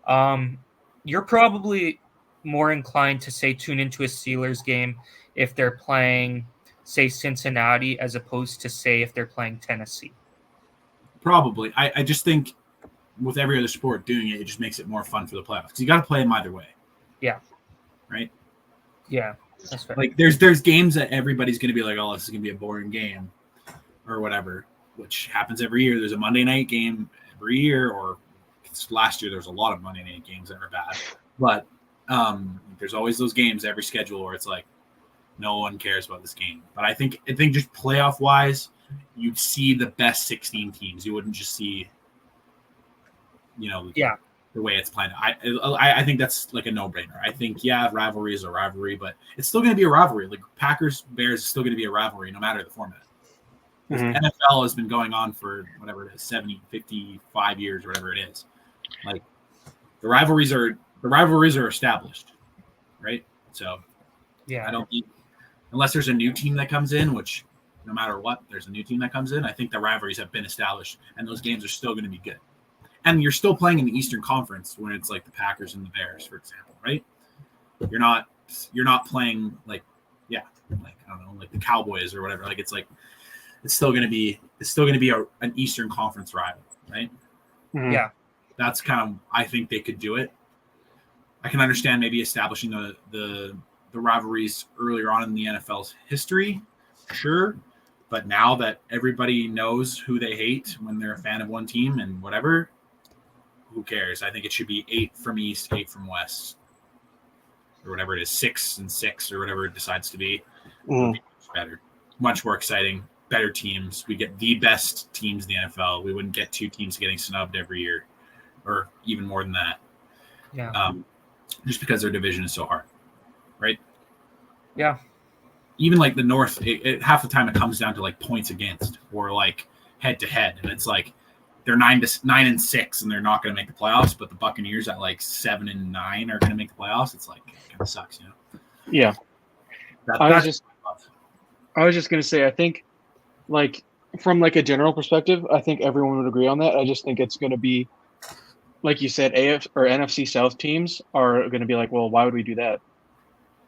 You're probably more inclined to say tune into a Steelers game if they're playing, say, Cincinnati, as opposed to say if they're playing Tennessee. Probably. I just think with every other sport doing it, it just makes it more fun for the playoffs. Because you got to play them either way. Yeah. Right? Yeah, that's fair. Like there's games that everybody's going to be like, oh, this is going to be a boring game or whatever, which happens every year. There's a Monday night game every year, or last year there was a lot of Monday night games that were bad. But there's always those games every schedule where it's like, no one cares about this game. But I think just playoff wise, you'd see the best 16 teams. You wouldn't just see, the way it's planned. I think that's like a no-brainer. I think, rivalry is a rivalry, but it's still going to be a rivalry. Like Packers Bears is still going to be a rivalry no matter the format. Mm-hmm. NFL has been going on for whatever it is, 70, 55 years or whatever it is. Like the rivalries are established, right? So I don't think, unless there's a new team that comes in, which no matter what, there's a new team that comes in, I think the rivalries have been established, and those games are still going to be good. And you're still playing in the Eastern Conference when it's like the Packers and the Bears, for example, right? You're not playing like I don't know, like the Cowboys or whatever. Like it's still going to be an Eastern Conference rival, right? Mm-hmm. Yeah, that's kind of, I think they could do it. I can understand maybe establishing the rivalries earlier on in the NFL's history, sure. But now that everybody knows who they hate when they're a fan of one team and whatever, who cares? I think it should be 8 from East, 8 from West, or whatever it is, 6 and 6, or whatever it decides to be. Be much better, much more exciting, better teams. We get the best teams in the NFL. We wouldn't get 2 teams getting snubbed every year, or even more than that. Yeah. Just because their division is so hard, right? Yeah. Even like the North, half the time it comes down to like points against or like head to head, and it's like they're 9-6 and they're not going to make the playoffs, but the Buccaneers at like 7-9 are going to make the playoffs. It's like it kind of sucks, Yeah. I was just going to say, I think like from like a general perspective, I think everyone would agree on that. I just think it's going to be, like you said, AF or NFC South teams are going to be like, well, why would we do that?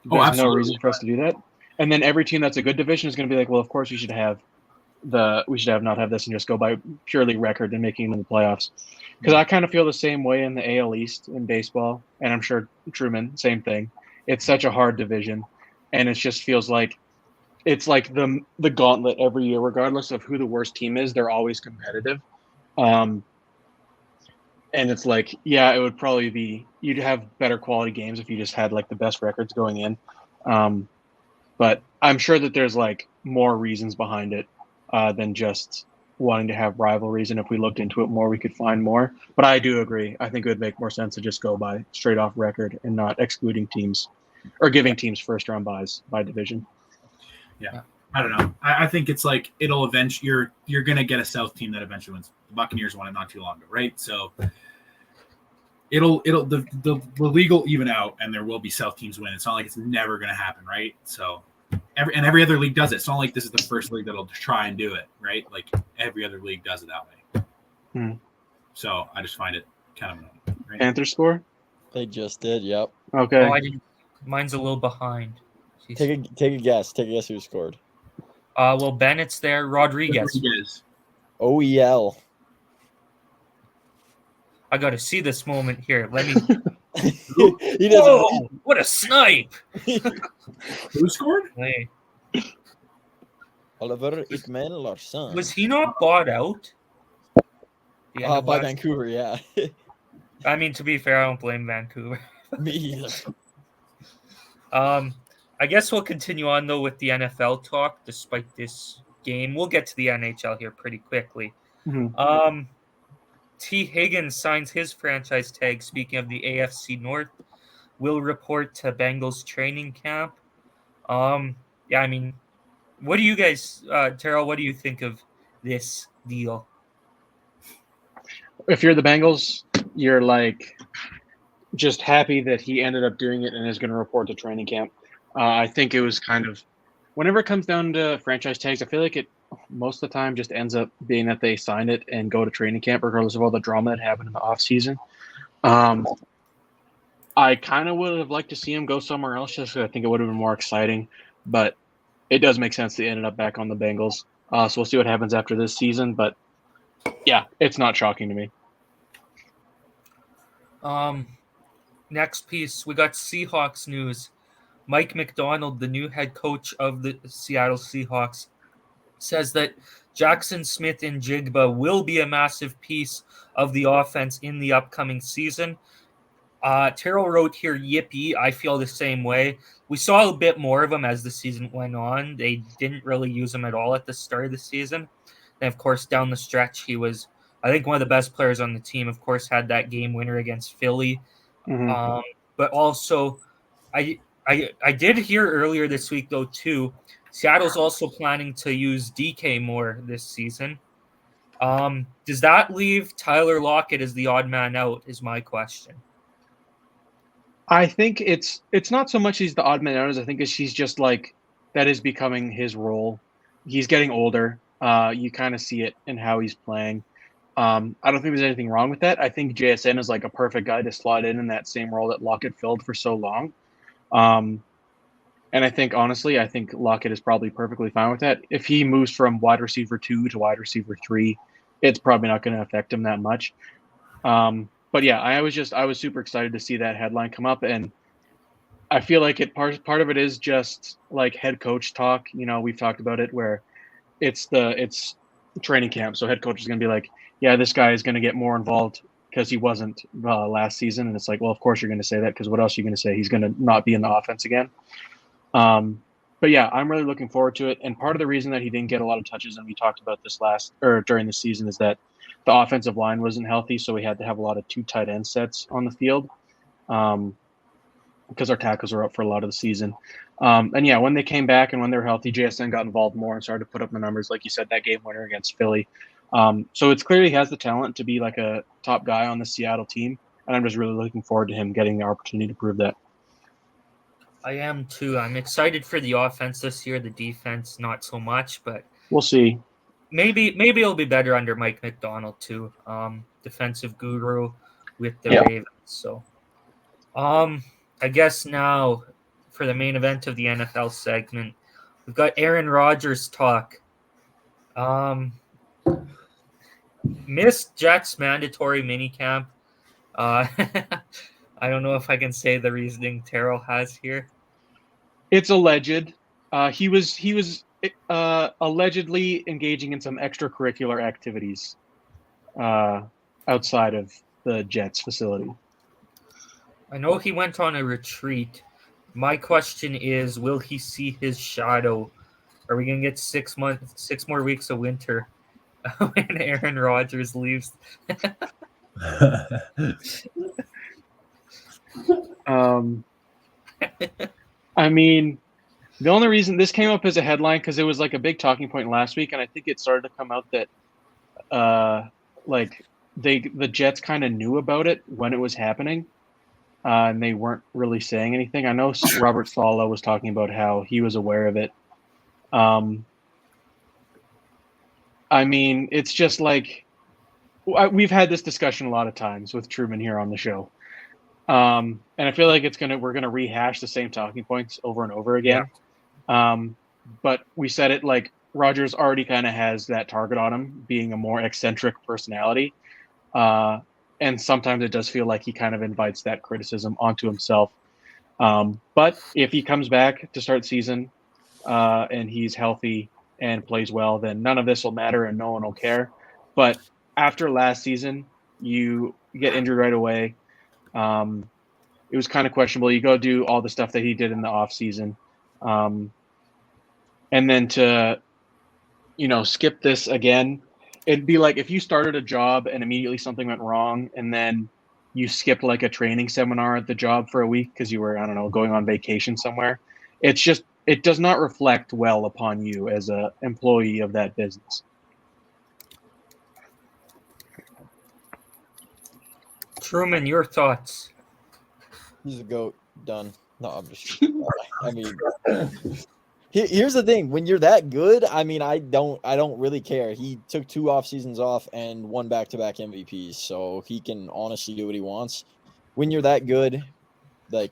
There's no reason for us to do that. And then every team that's a good division is going to be like, well, of course we should have we should not have this and just go by purely record and making it in the playoffs. Because I kind of feel the same way in the AL East in baseball, and I'm sure Truman, same thing. It's such a hard division, and it just feels like it's like the gauntlet every year, regardless of who the worst team is. They're always competitive, and it's like, yeah, it would probably be you'd have better quality games if you just had like the best records going in, but I'm sure that there's like more reasons behind it than just wanting to have rivalries, and if we looked into it more, we could find more. But I do agree. I think it would make more sense to just go by straight off record and not excluding teams or giving teams first round buys by division. Yeah, I don't know. I think it's like it'll eventually you're gonna get a South team that eventually wins. The Buccaneers won it not too long ago, right? So the league will even out, and there will be South teams win. It's not like it's never gonna happen, right? So every other league does it. It's not like this is the first league that'll try and do it, right? Like every other league does it that way. So I just find it kind of annoying. Right? Panthers score? They just did. Yep. Okay. Oh, I didn't. Mine's a little behind. Jeez. Take a guess. Take a guess who scored. Well, Bennett's there. Rodriguez. OEL. I got to see this moment here. Let me. He doesn't. Whoa! What a snipe! Who scored? Hey. Oliver Ekman Larsson. Was he not bought out? By Vancouver, yeah. I mean, to be fair, I don't blame Vancouver. Me either. I guess we'll continue on though with the NFL talk. Despite this game, we'll get to the NHL here pretty quickly. Mm-hmm. T. Higgins signs his franchise tag. Speaking of the AFC North, will report to Bengals training camp. Yeah, I mean, what do you guys, Terrell? What do you think of this deal? If you're the Bengals, you're like just happy that he ended up doing it and is going to report to training camp. I think it was kind of whenever it comes down to franchise tags, I feel like it most of the time just ends up being that they sign it and go to training camp regardless of all the drama that happened in the off season. I kind of would have liked to see him go somewhere else just because I think it would have been more exciting, but it does make sense they ended up back on the Bengals. So we'll see what happens after this season, but yeah, it's not shocking to me. Next piece, we got Seahawks news. Mike McDonald, the new head coach of the Seattle Seahawks, says that Jackson Smith and Jigba will be a massive piece of the offense in the upcoming season. Terrell wrote here, yippee. I feel the same way. We saw a bit more of him as the season went on. They didn't really use him at all at the start of the season. And, of course, down the stretch, he was, I think, one of the best players on the team. Of course, had that game winner against Philly. Mm-hmm. But also, I did hear earlier this week, though, too, Seattle's also planning to use DK more this season. Does that leave Tyler Lockett as the odd man out is my question. I think it's not so much he's the odd man out as I think he's just like that is becoming his role. He's getting older. You kind of see it in how he's playing. I don't think there's anything wrong with that. I think JSN is like a perfect guy to slot in that same role that Lockett filled for so long. And I think, honestly, I think Lockett is probably perfectly fine with that. If he moves from wide receiver 2 to wide receiver 3, it's probably not going to affect him that much. But yeah, I was super excited to see that headline come up, and I feel like part of it is just like head coach talk. You know, we've talked about it where it's training camp, so head coach is going to be like, yeah, this guy is going to get more involved because he wasn't last season, and it's like, well, of course you're going to say that because what else are you going to say? He's going to not be in the offense again. But yeah, I'm really looking forward to it. And part of the reason that he didn't get a lot of touches, and we talked about this during the season, is that the offensive line wasn't healthy, so we had to have a lot of 2 tight end sets on the field because our tackles were up for a lot of the season. And yeah, when they came back and when they were healthy, JSN got involved more and started to put up the numbers, like you said, that game winner against Philly. So it's clear he has the talent to be like a top guy on the Seattle team, and I'm just really looking forward to him getting the opportunity to prove that. I am too. I'm excited for the offense this year. The defense, not so much, but we'll see. Maybe it'll be better under Mike McDonald too. Defensive guru with the Ravens. So, I guess now for the main event of the NFL segment, we've got Aaron Rodgers talk. Missed Jets mandatory minicamp. I don't know if I can say the reasoning Terrell has here. It's alleged. He was allegedly engaging in some extracurricular activities outside of the Jets facility. I know he went on a retreat. My question is, will he see his shadow? Are we gonna get 6 more weeks of winter when Aaron Rodgers leaves? I mean, the only reason this came up as a headline because it was like a big talking point last week, and I think it started to come out that like the Jets kind of knew about it when it was happening, and they weren't really saying anything. I know Robert Saleh was talking about how he was aware of it. I mean, it's just like we've had this discussion a lot of times with Truman here on the show. And I feel like we're gonna rehash the same talking points over and over again. Yeah. But we said it like Rodgers already kind of has that target on him, being a more eccentric personality. And sometimes it does feel like he kind of invites that criticism onto himself. But if he comes back to start season and he's healthy and plays well, then none of this will matter and no one will care. But after last season, you get injured right away. It was kind of questionable. You go do all the stuff that he did in the off season. And then to, skip this again, it'd be like if you started a job and immediately something went wrong and then you skipped like a training seminar at the job for a week because you were, I don't know, going on vacation somewhere. It does not reflect well upon you as an employee of that business. Truman, your thoughts? He's a GOAT. Done. No, I'm just. I mean, here's the thing: when you're that good, I mean, I don't really care. He took 2 off seasons off and won back-to-back MVPs, so he can honestly do what he wants. When you're that good, like,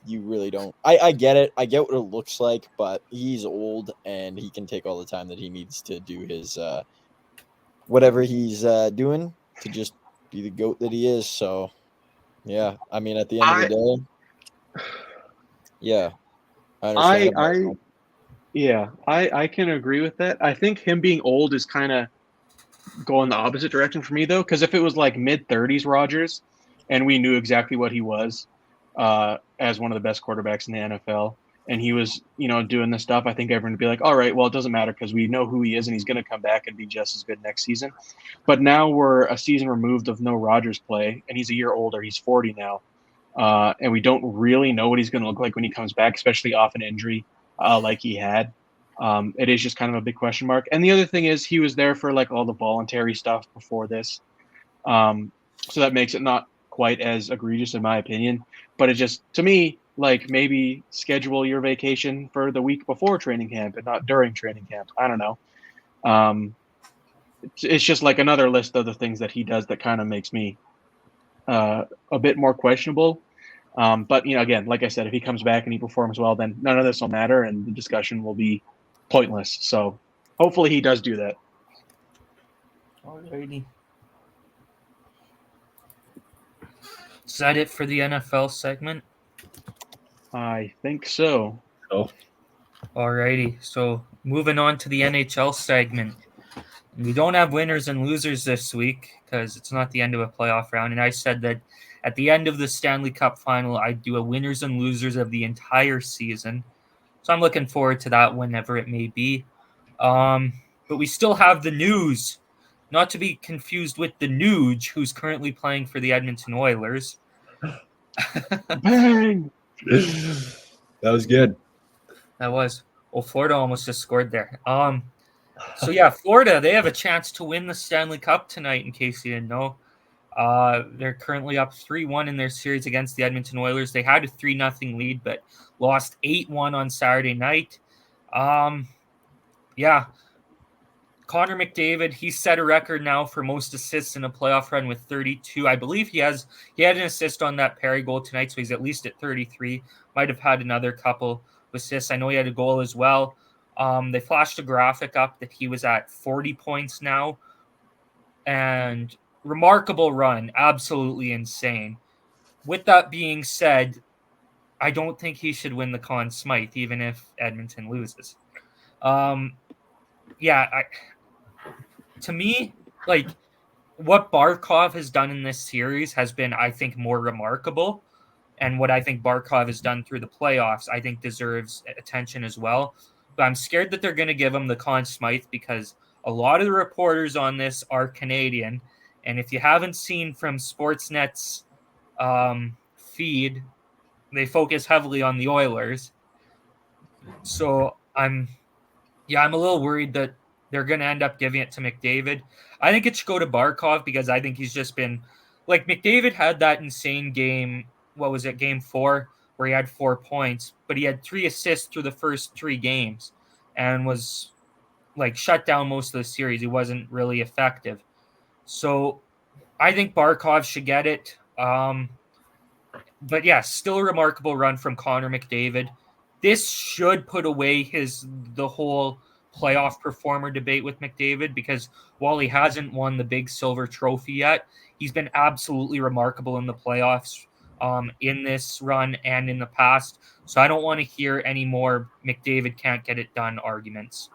you really don't. I get it. I get what it looks like, but he's old and he can take all the time that he needs to do his whatever he's doing to just be the GOAT that he is. So, yeah. I mean, at the end of the day, yeah. I can agree with that. I think him being old is kind of going the opposite direction for me, though, because if it was like mid-30s Rodgers and we knew exactly what he was as one of the best quarterbacks in the NFL, and he was, doing this stuff, I think everyone would be like, all right, well, it doesn't matter because we know who he is and he's going to come back and be just as good next season. But now we're a season removed of no Rodgers play, and he's a year older. He's 40 now. And we don't really know what he's going to look like when he comes back, especially off an injury like he had. It is just kind of a big question mark. And the other thing is he was there for like all the voluntary stuff before this. So that makes it not quite as egregious in my opinion. But it just, to me, like maybe schedule your vacation for the week before training camp and not during training camp. I don't know. It's just like another list of the things that he does that kind of makes me a bit more questionable. But, again, like I said, if he comes back and he performs well, then none of this will matter and the discussion will be pointless. So hopefully he does do that. Alrighty. Is that it for the NFL segment? I think so. Alrighty. So moving on to the NHL segment. We don't have winners and losers this week because it's not the end of a playoff round. And I said that at the end of the Stanley Cup final, I'd do a winners and losers of the entire season. So I'm looking forward to that whenever it may be. But we still have the news, not to be confused with the Nuge, who's currently playing for the Edmonton Oilers. Bang! That was good. That was. Well, Florida almost just scored there. So yeah, Florida, they have a chance to win the Stanley Cup tonight, in case you didn't know. They're currently up 3-1 in their series against the Edmonton Oilers. They had a 3-0 lead, but lost 8-1 on Saturday night. Yeah. Connor McDavid, he set a record now for most assists in a playoff run with 32. I believe he had an assist on that Perry goal tonight, so he's at least at 33. Might have had another couple of assists. I know he had a goal as well. They flashed a graphic up that he was at 40 points now, and remarkable run, absolutely insane. With that being said, I don't think he should win the Conn Smythe, even if Edmonton loses. To me, like, what Barkov has done in this series has been, I think, more remarkable. And what I think Barkov has done through the playoffs, I think deserves attention as well. But I'm scared that they're going to give him the Conn Smythe because a lot of the reporters on this are Canadian. And if you haven't seen from Sportsnet's feed, they focus heavily on the Oilers. So I'm a little worried that they're going to end up giving it to McDavid. I think it should go to Barkov because I think he's just been like McDavid had that insane game. What was it, game 4, where he had 4 points, but he had 3 assists through the first 3 games and was like shut down most of the series. He wasn't really effective. So I think Barkov should get it. But yeah, still a remarkable run from Connor McDavid. This should put away the whole playoff performer debate with McDavid because while he hasn't won the big silver trophy yet, he's been absolutely remarkable in the playoffs in this run and in the past. So I don't want to hear any more McDavid can't get it done arguments.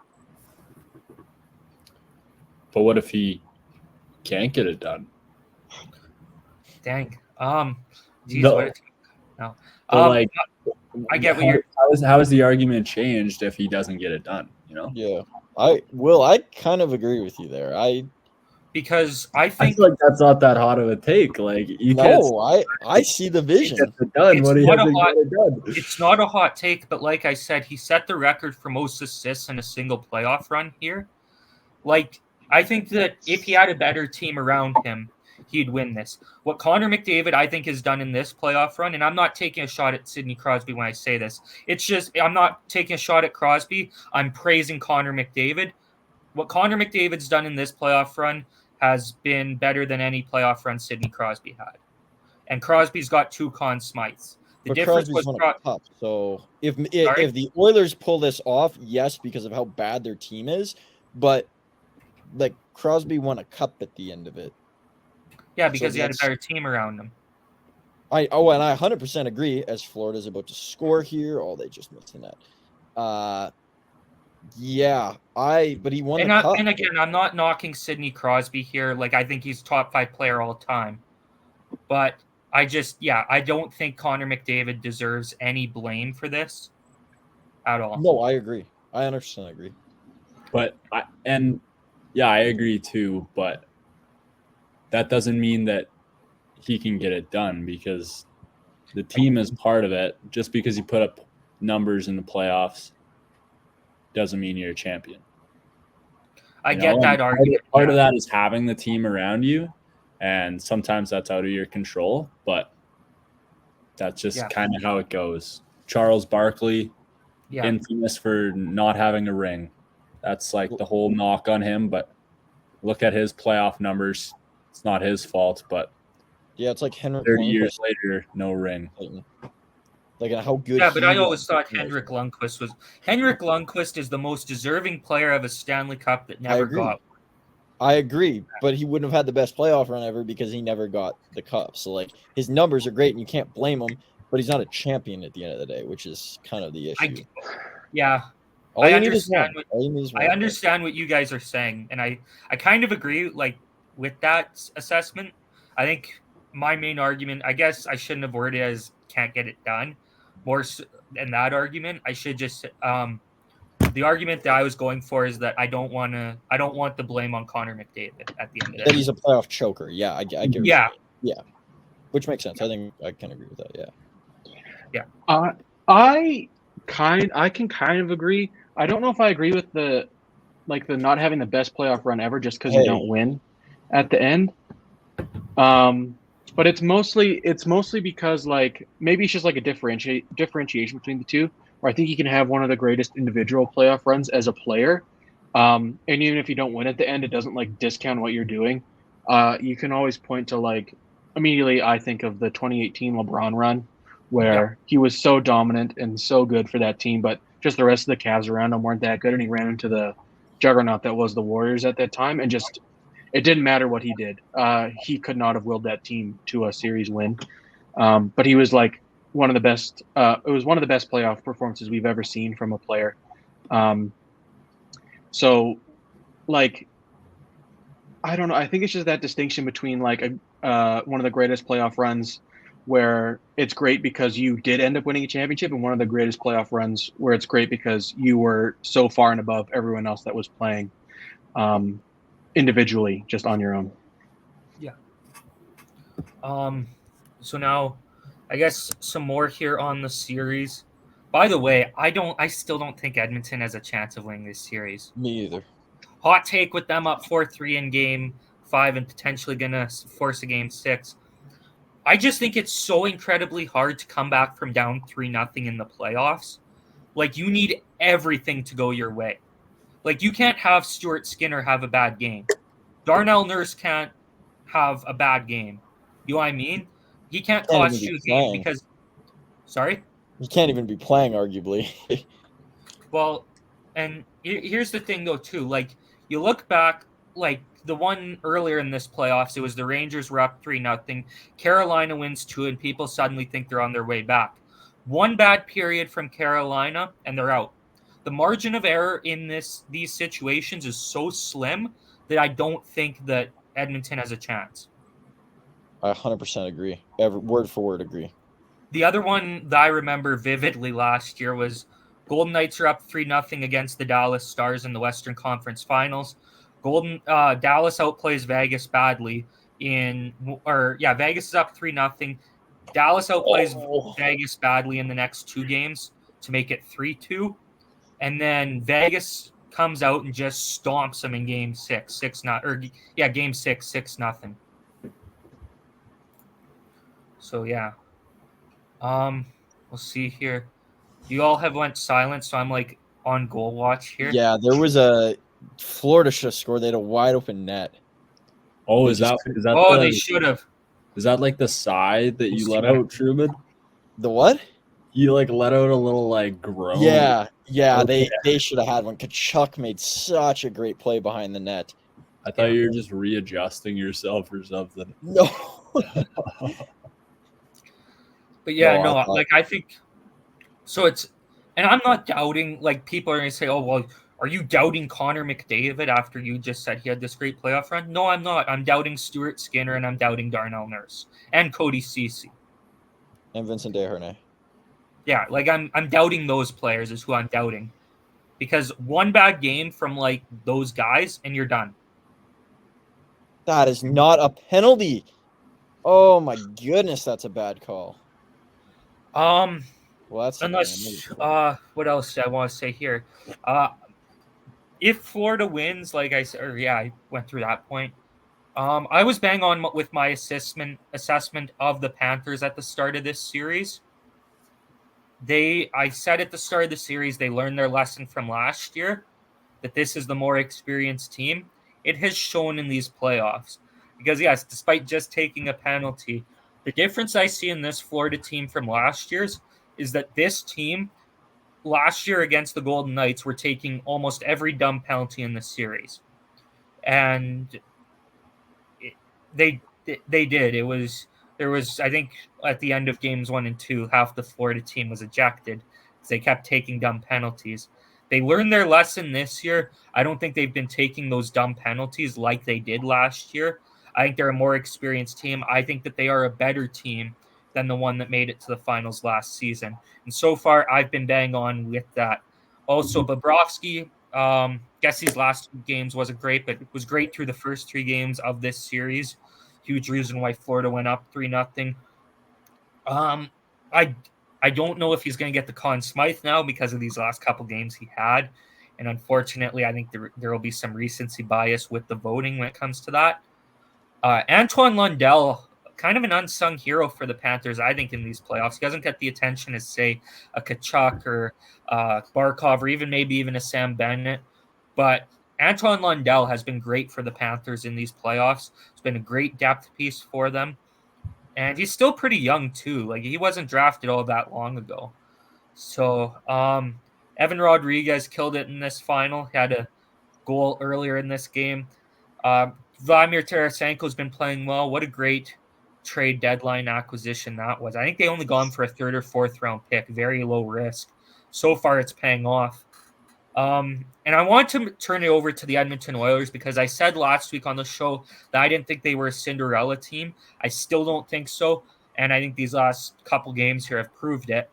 But what if he can't get it done? Dang. No. I get what you're. How is the argument changed if he doesn't get it done? You know? Yeah, I kind of agree with you there. Because I think feel like that's not that hot of a take. Like I see the vision. It's not a hot take, but like I said, he set the record for most assists in a single playoff run here. Like, I think that if he had a better team around him, he'd win this. What Connor McDavid, I think, has done in this playoff run, and I'm not taking a shot at Sidney Crosby when I say this. It's just, I'm not taking a shot at Crosby. I'm praising Connor McDavid. What Connor McDavid's done in this playoff run has been better than any playoff run Sidney Crosby had. And Crosby's got 2 Conn Smythes. The difference was cup. So if the Oilers pull this off, yes, because of how bad their team is, but like Crosby won a cup at the end of it. Yeah, because he had a better team around him. And I 100% agree. As Florida's about to score here, they just missed the net. But he won the cup. And again, I'm not knocking Sidney Crosby here. Like, I think he's top 5 player all time. But I don't think Connor McDavid deserves any blame for this at all. No, I agree. I 100% agree. But I agree too. But that doesn't mean that he can get it done because the team is part of it. Just because you put up numbers in the playoffs doesn't mean you're a champion. I get that argument. Part of that is having the team around you, and sometimes that's out of your control, but that's just kind of how it goes. Charles Barkley, infamous for not having a ring. That's like the whole knock on him, but look at his playoff numbers. It's not his fault, but it's like Henrik 30 years later, no ring. Like how good. Yeah, but I always thought Henrik Lundqvist is the most deserving player of a Stanley Cup that never got. I agree, but he wouldn't have had the best playoff run ever because he never got the cup. So like his numbers are great and you can't blame him, but he's not a champion at the end of the day, which is kind of the issue. I understand what you guys are saying, and I kind of agree with that assessment. I think my main argument, I guess I shouldn't have worded it as can't get it done. More than that argument, I should just the argument that I was going for is that I don't want the blame on Connor McDavid at the end of it. That he's a playoff choker. Yeah, I get it. Yeah. Which makes sense. I think I can agree with that. Yeah. I can kind of agree. I don't know if I agree with the not having the best playoff run ever just because you don't win at the end. But it's mostly because maybe it's just like a differentiation between the two, where I think you can have one of the greatest individual playoff runs as a player. And even if you don't win at the end, it doesn't discount what you're doing. You can always point to immediately I think of the 2018 LeBron run where he was so dominant and so good for that team, but just the rest of the Cavs around him weren't that good, and he ran into the juggernaut that was the Warriors at that time, and just it didn't matter what he did. He could not have willed that team to a series win. But he was like one of the best. It was one of the best playoff performances we've ever seen from a player. So, like, I don't know. I think it's just that distinction between like one of the greatest playoff runs where it's great because you did end up winning a championship, and one of the greatest playoff runs where it's great because you were so far and above everyone else that was playing individually, just on your own. Yeah. So now, I guess some more here on the series. By the way, I still don't think Edmonton has a chance of winning this series. Me either. Hot take with them up 4-3 in game 5 and potentially going to force a game 6. I just think it's so incredibly hard to come back from down 3-0 in the playoffs. Like, you need everything to go your way. Like, you can't have Stuart Skinner have a bad game. Darnell Nurse can't have a bad game. You know what I mean? He can't cost you a game because... Sorry? He can't even be playing, arguably. Well, and here's the thing, though, too. Like, you look back, like, the one earlier in this playoffs, it was the Rangers were up 3-0. Carolina wins 2, and people suddenly think they're on their way back. One bad period from Carolina, and they're out. The margin of error in these situations is so slim that I don't think that Edmonton has a chance. I 100% agree. Word for word agree. The other one that I remember vividly last year was Golden Knights are up 3-0 against the Dallas Stars in the Western Conference Finals. Dallas outplays Vegas badly Vegas is up 3-0. Dallas outplays Vegas badly in the next 2 games to make it 3-2. And then Vegas comes out and just stomps them in game 6, game 6, 6-0. So yeah. We'll see here. You all have went silent, so I'm like on goal watch here. Yeah, there was a Florida should have scored. They had a wide open net. Oh, is that? Oh, they should have. Is that like the sigh that you let out, Truman? The what? You like let out a little like groan. Yeah. Okay. They should have had one. Kachuk made such a great play behind the net. I thought you were just readjusting yourself or something. No. But yeah, I think so. And I'm not doubting. Like, people are going to say, "Oh, well, are you doubting Connor McDavid after you just said he had this great playoff run?" No, I'm not. I'm doubting Stuart Skinner and I'm doubting Darnell Nurse and Cody Ceci and Vincent Desharnais. Yeah, like I'm doubting those players is who I'm doubting, because one bad game from like those guys and you're done. That is not a penalty. Oh my goodness, that's a bad call. Well, that's unless what else do I want to say here? If Florida wins, like I said, I went through that point. I was bang on with my assessment of the Panthers at the start of this series. I said at the start of the series they learned their lesson from last year, that this is the more experienced team. It has shown in these playoffs. Because, yes, despite just taking a penalty, the difference I see in this Florida team from last year's is that this team last year against the Golden Knights were taking almost every dumb penalty in the series. And they did. There was, I think, at the end of games 1 and 2, half the Florida team was ejected because they kept taking dumb penalties. They learned their lesson this year. I don't think they've been taking those dumb penalties like they did last year. I think they're a more experienced team. I think that they are a better team than the one that made it to the finals last season. And so far, I've been bang on with that. Also, Bobrovsky, guess these last 2 games wasn't great, but it was great through the first 3 games of this series. Huge reason why Florida went up 3-0. I don't know if he's going to get the Conn Smythe now because of these last couple games he had. And unfortunately, I think there will be some recency bias with the voting when it comes to that. Antoine Lundell, kind of an unsung hero for the Panthers, I think, in these playoffs. He doesn't get the attention as, say, a Kachuk or Barkov or maybe even a Sam Bennett. But Antoine Lundell has been great for the Panthers in these playoffs. It's been a great depth piece for them. And he's still pretty young, too. Like, he wasn't drafted all that long ago. So, Evan Rodriguez killed it in this final. He had a goal earlier in this game. Vladimir Tarasenko's been playing well. What a great trade deadline acquisition that was. I think they only got him for a 3rd or 4th round pick. Very low risk. So far, it's paying off. And I want to turn it over to the Edmonton Oilers because I said last week on the show that I didn't think they were a Cinderella team. I still don't think so. And I think these last couple games here have proved it.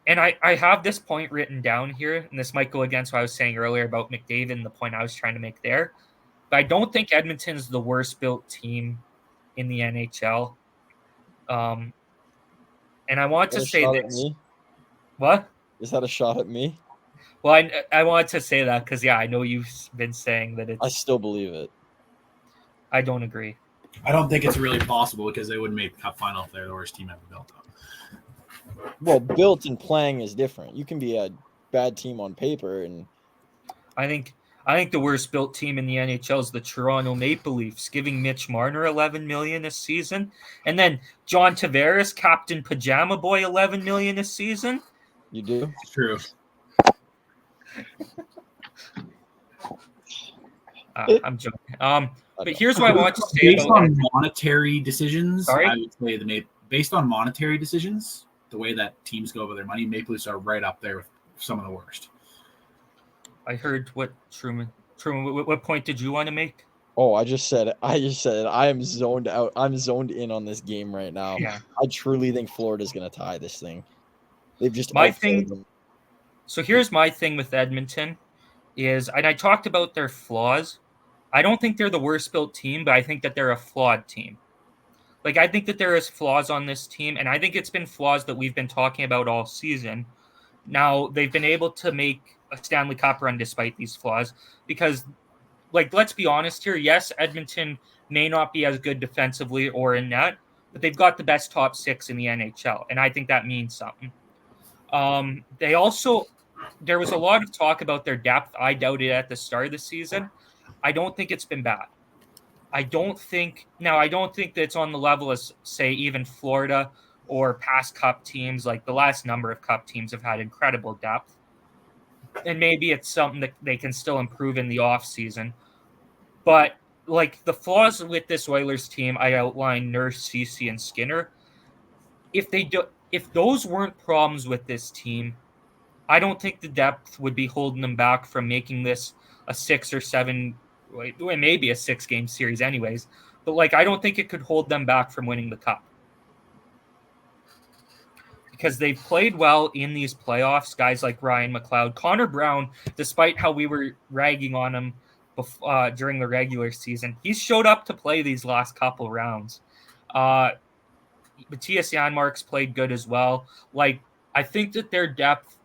And I have this point written down here, and this might go against what I was saying earlier about McDavid and the point I was trying to make there. But I don't think Edmonton's the worst built team in the NHL. And I want to say this. What? Is that a shot at me? Well, I wanted to say that because, I know you've been saying that it's... I still believe it. I don't agree. I don't think it's really possible because they wouldn't make the Cup final if they're the worst team ever built up. Well, built and playing is different. You can be a bad team on paper, and I think the worst built team in the NHL is the Toronto Maple Leafs, giving Mitch Marner $11 million this season, and then John Tavares, Captain Pajama Boy, $11 million this season. You do? It's true. I'm joking. But here's what I want to say based about on monetary decisions. Sorry? I would say based on monetary decisions, the way that teams go about their money, Maple Leafs are right up there with some of the worst. I heard what Truman. What point did you want to make? Oh, I just said I am zoned out. I'm zoned in on this game right now. Yeah. I truly think Florida's going to tie this thing. They've just My outplayed thing. them. So here's my thing with Edmonton is, and I talked about their flaws. I don't think they're the worst built team, but I think that they're a flawed team. Like, I think that there is flaws on this team, and I think it's been flaws that we've been talking about all season. Now, they've been able to make a Stanley Cup run despite these flaws because, like, let's be honest here. Yes, Edmonton may not be as good defensively or in net, but they've got the best top 6 in the NHL, and I think that means something. There was a lot of talk about their depth. I doubted at the start of the season. I don't think it's been bad. I don't think that it's on the level as, say, even Florida or past Cup teams. Like the last number of Cup teams have had incredible depth. And maybe it's something that they can still improve in the offseason. But like the flaws with this Oilers team, I outlined Nurse, Ceci, and Skinner. If those weren't problems with this team, I don't think the depth would be holding them back from making this a 6 or 7, maybe a 6-game series anyways. But like, I don't think it could hold them back from winning the Cup. Because they've played well in these playoffs, guys like Ryan McLeod. Connor Brown, despite how we were ragging on him during the regular season, he's showed up to play these last couple rounds. Matthias Janmark's played good as well. Like, I think that their depth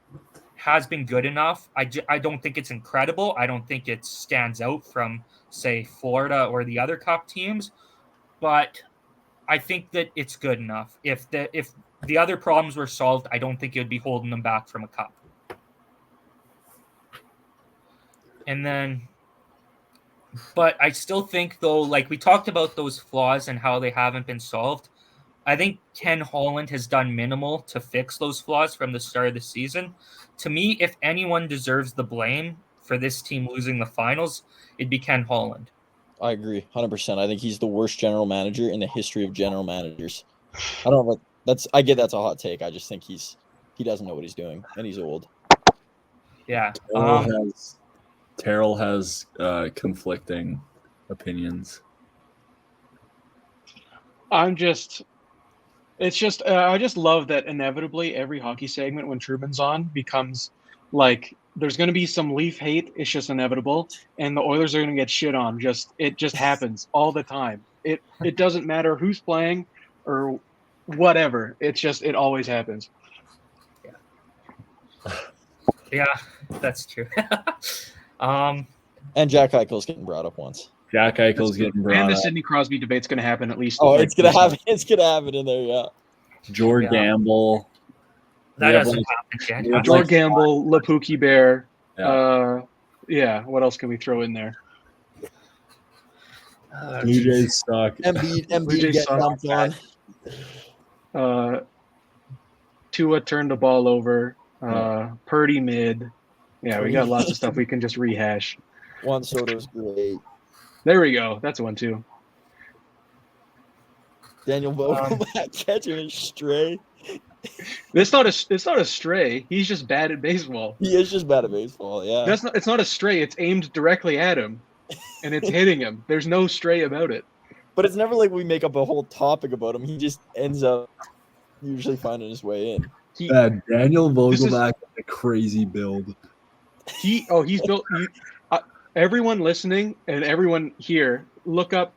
has been good enough. I don't think it's incredible. I don't think it stands out from, say, Florida or the other Cup teams, but I think that it's good enough. If the other problems were solved, I don't think it would be holding them back from a Cup. And then, but I still think, though, like we talked about those flaws and how they haven't been solved, I think Ken Holland has done minimal to fix those flaws from the start of the season. To me, if anyone deserves the blame for this team losing the finals, it'd be Ken Holland. I agree 100%. I think he's the worst general manager in the history of general managers. I don't know. I get that's a hot take. I just think he doesn't know what he's doing, and he's old. Yeah. Terrell has conflicting opinions. I just love that inevitably every hockey segment when Truman's on becomes like there's going to be some Leaf hate. It's just inevitable, and the Oilers are going to get shit on. It just happens all the time. It doesn't matter who's playing or whatever. It always happens. Yeah, that's true. And Jack Eichel's getting brought up once. Jack Eichel's getting brought and the up. Sidney Crosby debate's going to happen at least. Oh, it's gonna happen. It's gonna happen in there. Yeah. George Gamble. That hasn't happened yet. George Gamble, Lapuki Bear. Yeah. What else can we throw in there? Blue Jays suck. Embiid Jays getting dumped on. Tua turned the ball over. Purdy mid. Yeah, we got lots of stuff we can just rehash. Juan Soto's great. There we go. That's one too. Daniel Vogelback catching a stray. It's not a stray. He's just bad at baseball. He is just bad at baseball. Yeah. It's not a stray. It's aimed directly at him, and it's hitting him. There's no stray about it. But it's never like we make up a whole topic about him. He just ends up usually finding his way in. Daniel Vogelback is a crazy build. He's built. Everyone listening and everyone here, look up.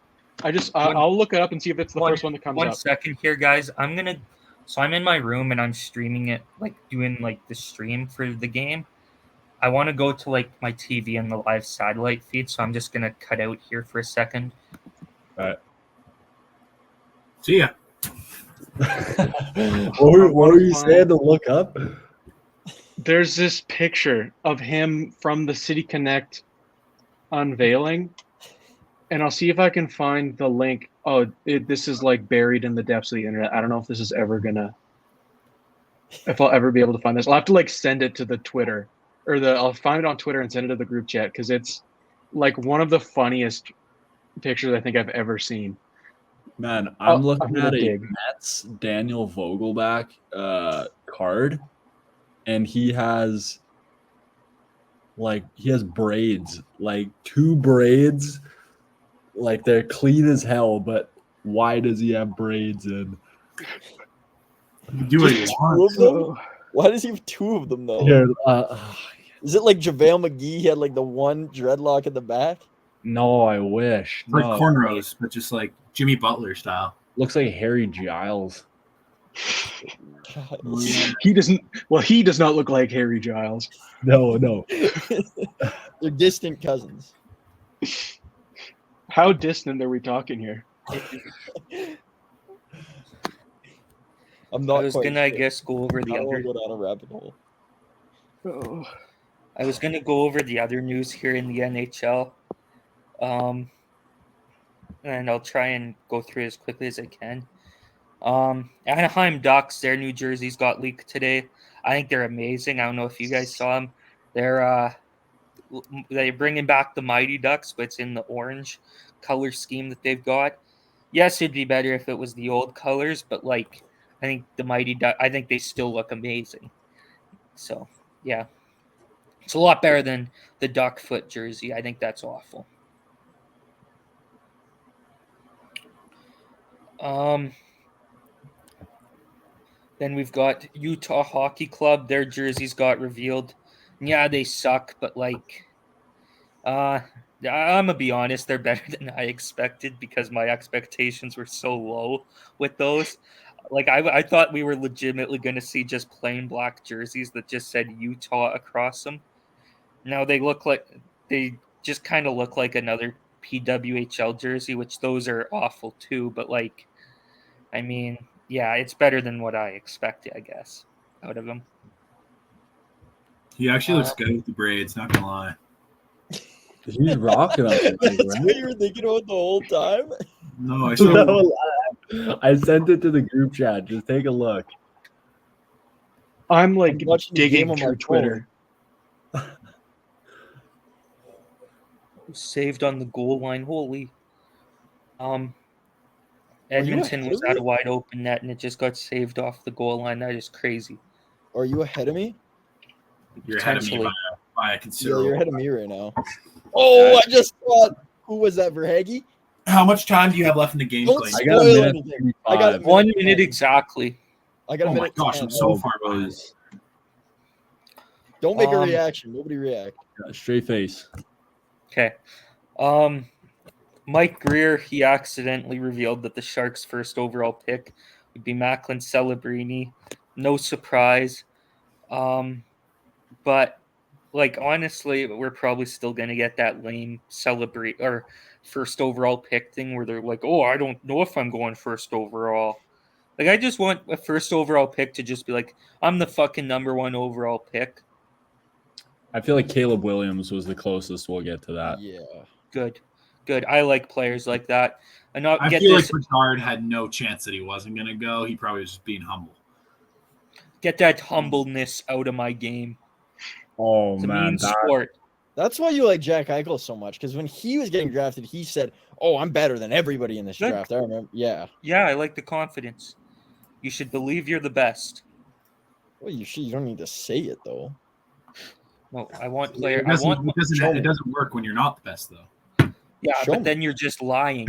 I'll look it up and see if it's the first one that comes up. 1 second here, guys. I'm in my room and I'm streaming it, like doing like the stream for the game. I want to go to like my TV and the live satellite feed, so I'm just gonna cut out here for a second. All right. See ya. What were you saying to look up? There's this picture of him from the City Connect unveiling, and I'll see if I can find the link. Oh, this is like buried in the depths of the internet. I don't know if this is if I'll ever be able to find this. I'll have to like send it to the Twitter, I'll find it on Twitter and send it to the group chat, because it's like one of the funniest pictures I think I've ever seen. Man, I'm looking at a Mets Daniel Vogelback card, and he has braids, like 2 braids, like they're clean as hell, but why does he have braids in? Do what you want. Why does he have 2 of them though? Here, Is it like JaVale McGee? He had like the one dreadlock in the back. no, I wish. It's like No. cornrows, but just like Jimmy Butler style. Looks like Harry Giles. He does not look like Harry Giles. No. They're distant cousins. How distant are we talking here? I'm not. I was gonna, I guess, go over the I don't other. want to go down a rabbit hole. Oh. I was gonna go over the other news here in the NHL, and I'll try and go through it as quickly as I can. Anaheim Ducks, their new jerseys got leaked today. I think they're amazing. I don't know if you guys saw them. They're bringing back the Mighty Ducks, but it's in the orange color scheme that they've got. Yes, it'd be better if it was the old colors, but like I think the Mighty Ducks, I think they still look amazing. So yeah, it's a lot better than the duck foot jersey. I think that's awful. Then we've got Utah Hockey Club. Their jerseys got revealed. Yeah, they suck, but like, I'm gonna be honest, they're better than I expected because my expectations were so low with those. Like, I thought we were legitimately gonna see just plain black jerseys that just said Utah across them. Now they just kind of look like another PWHL jersey, which those are awful too. But like, I mean, yeah, it's better than what I expected, I guess, out of them. He actually looks good with the braids, not gonna lie. He's rocking them. That's what you were thinking about the whole time. No, I saw I sent it to the group chat. Just take a look. I'm like watching the game digging on my through Twitter. Saved on the goal line. Holy. you Edmonton was ahead of at me? a wide open net and it just got saved off the goal line. That is crazy. Are you ahead of me? you're ahead of me Potentially. by a Yeah, considerable. you're ahead of me right now. Oh, I just thought. Who was that, Verhage? How much time do you have left in the game, Don't Clayton? I got a spoil minute anything. I got a 35. 1 minute minute 10. exactly. I got a Oh my minute. gosh, 10. I'm so far behind. Don't make a Um, reaction. Nobody react. Straight face. Okay. Mike Greer, he accidentally revealed that the Sharks' first overall pick would be Macklin Celebrini. No surprise. But like honestly, we're probably still gonna get that lame celebrate or first overall pick thing where they're like, "Oh, I don't know if I'm going first overall." Like I just want a first overall pick to just be like, "I'm the fucking number 1 overall pick." I feel like Caleb Williams was the closest we'll get to that. Yeah. Good. I like players like that. And not I get feel this. like Bernard had no chance that he wasn't going to go. He probably was just being humble. Get that humbleness out of my game. Oh It's a man, mean sport. That's why you like Jack Eichel so much, because when he was getting drafted, he said, "Oh, I'm better than everybody in this Good. draft." I remember. Yeah. Yeah, I like the confidence. You should believe you're the best. Well, you don't need to say it though. No, I want player. It I doesn't, want. it doesn't work when you're not the best though. Yeah, Show but me. then you're just lying.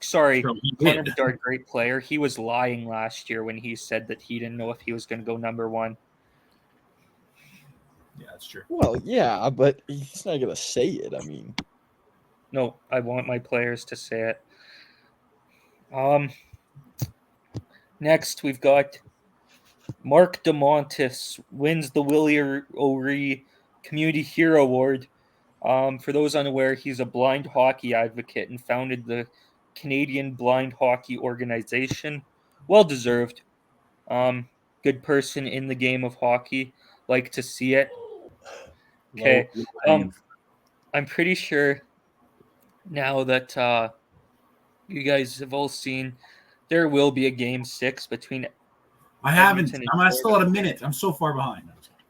Sorry, So he Connor did. Bedard, great player. He was lying last year when he said that he didn't know if he was going to go number 1. Yeah, that's true. Well, yeah, but he's not gonna say it. I mean, No, I want my players to say it. Next we've got Mark DeMontis wins the Willie O'Ree Community Hero Award. For those unaware, he's a blind hockey advocate and founded the Canadian Blind Hockey Organization. Well deserved. Good person in the game of hockey. Like to see it. Okay. I'm pretty sure now that you guys have all seen there will be a game 6 between I haven't. Edmonton and I'm still at a Florida. minute. I'm so far behind.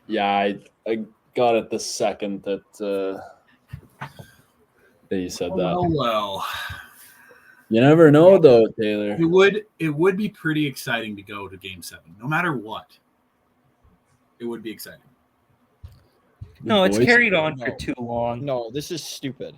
Yeah, I got it the second that you said that. Oh well. You never know though, Taylor. It would be pretty exciting to go to Game 7, no matter what. It would be exciting. No, it's boys- carried on for No. too long. no, this is stupid.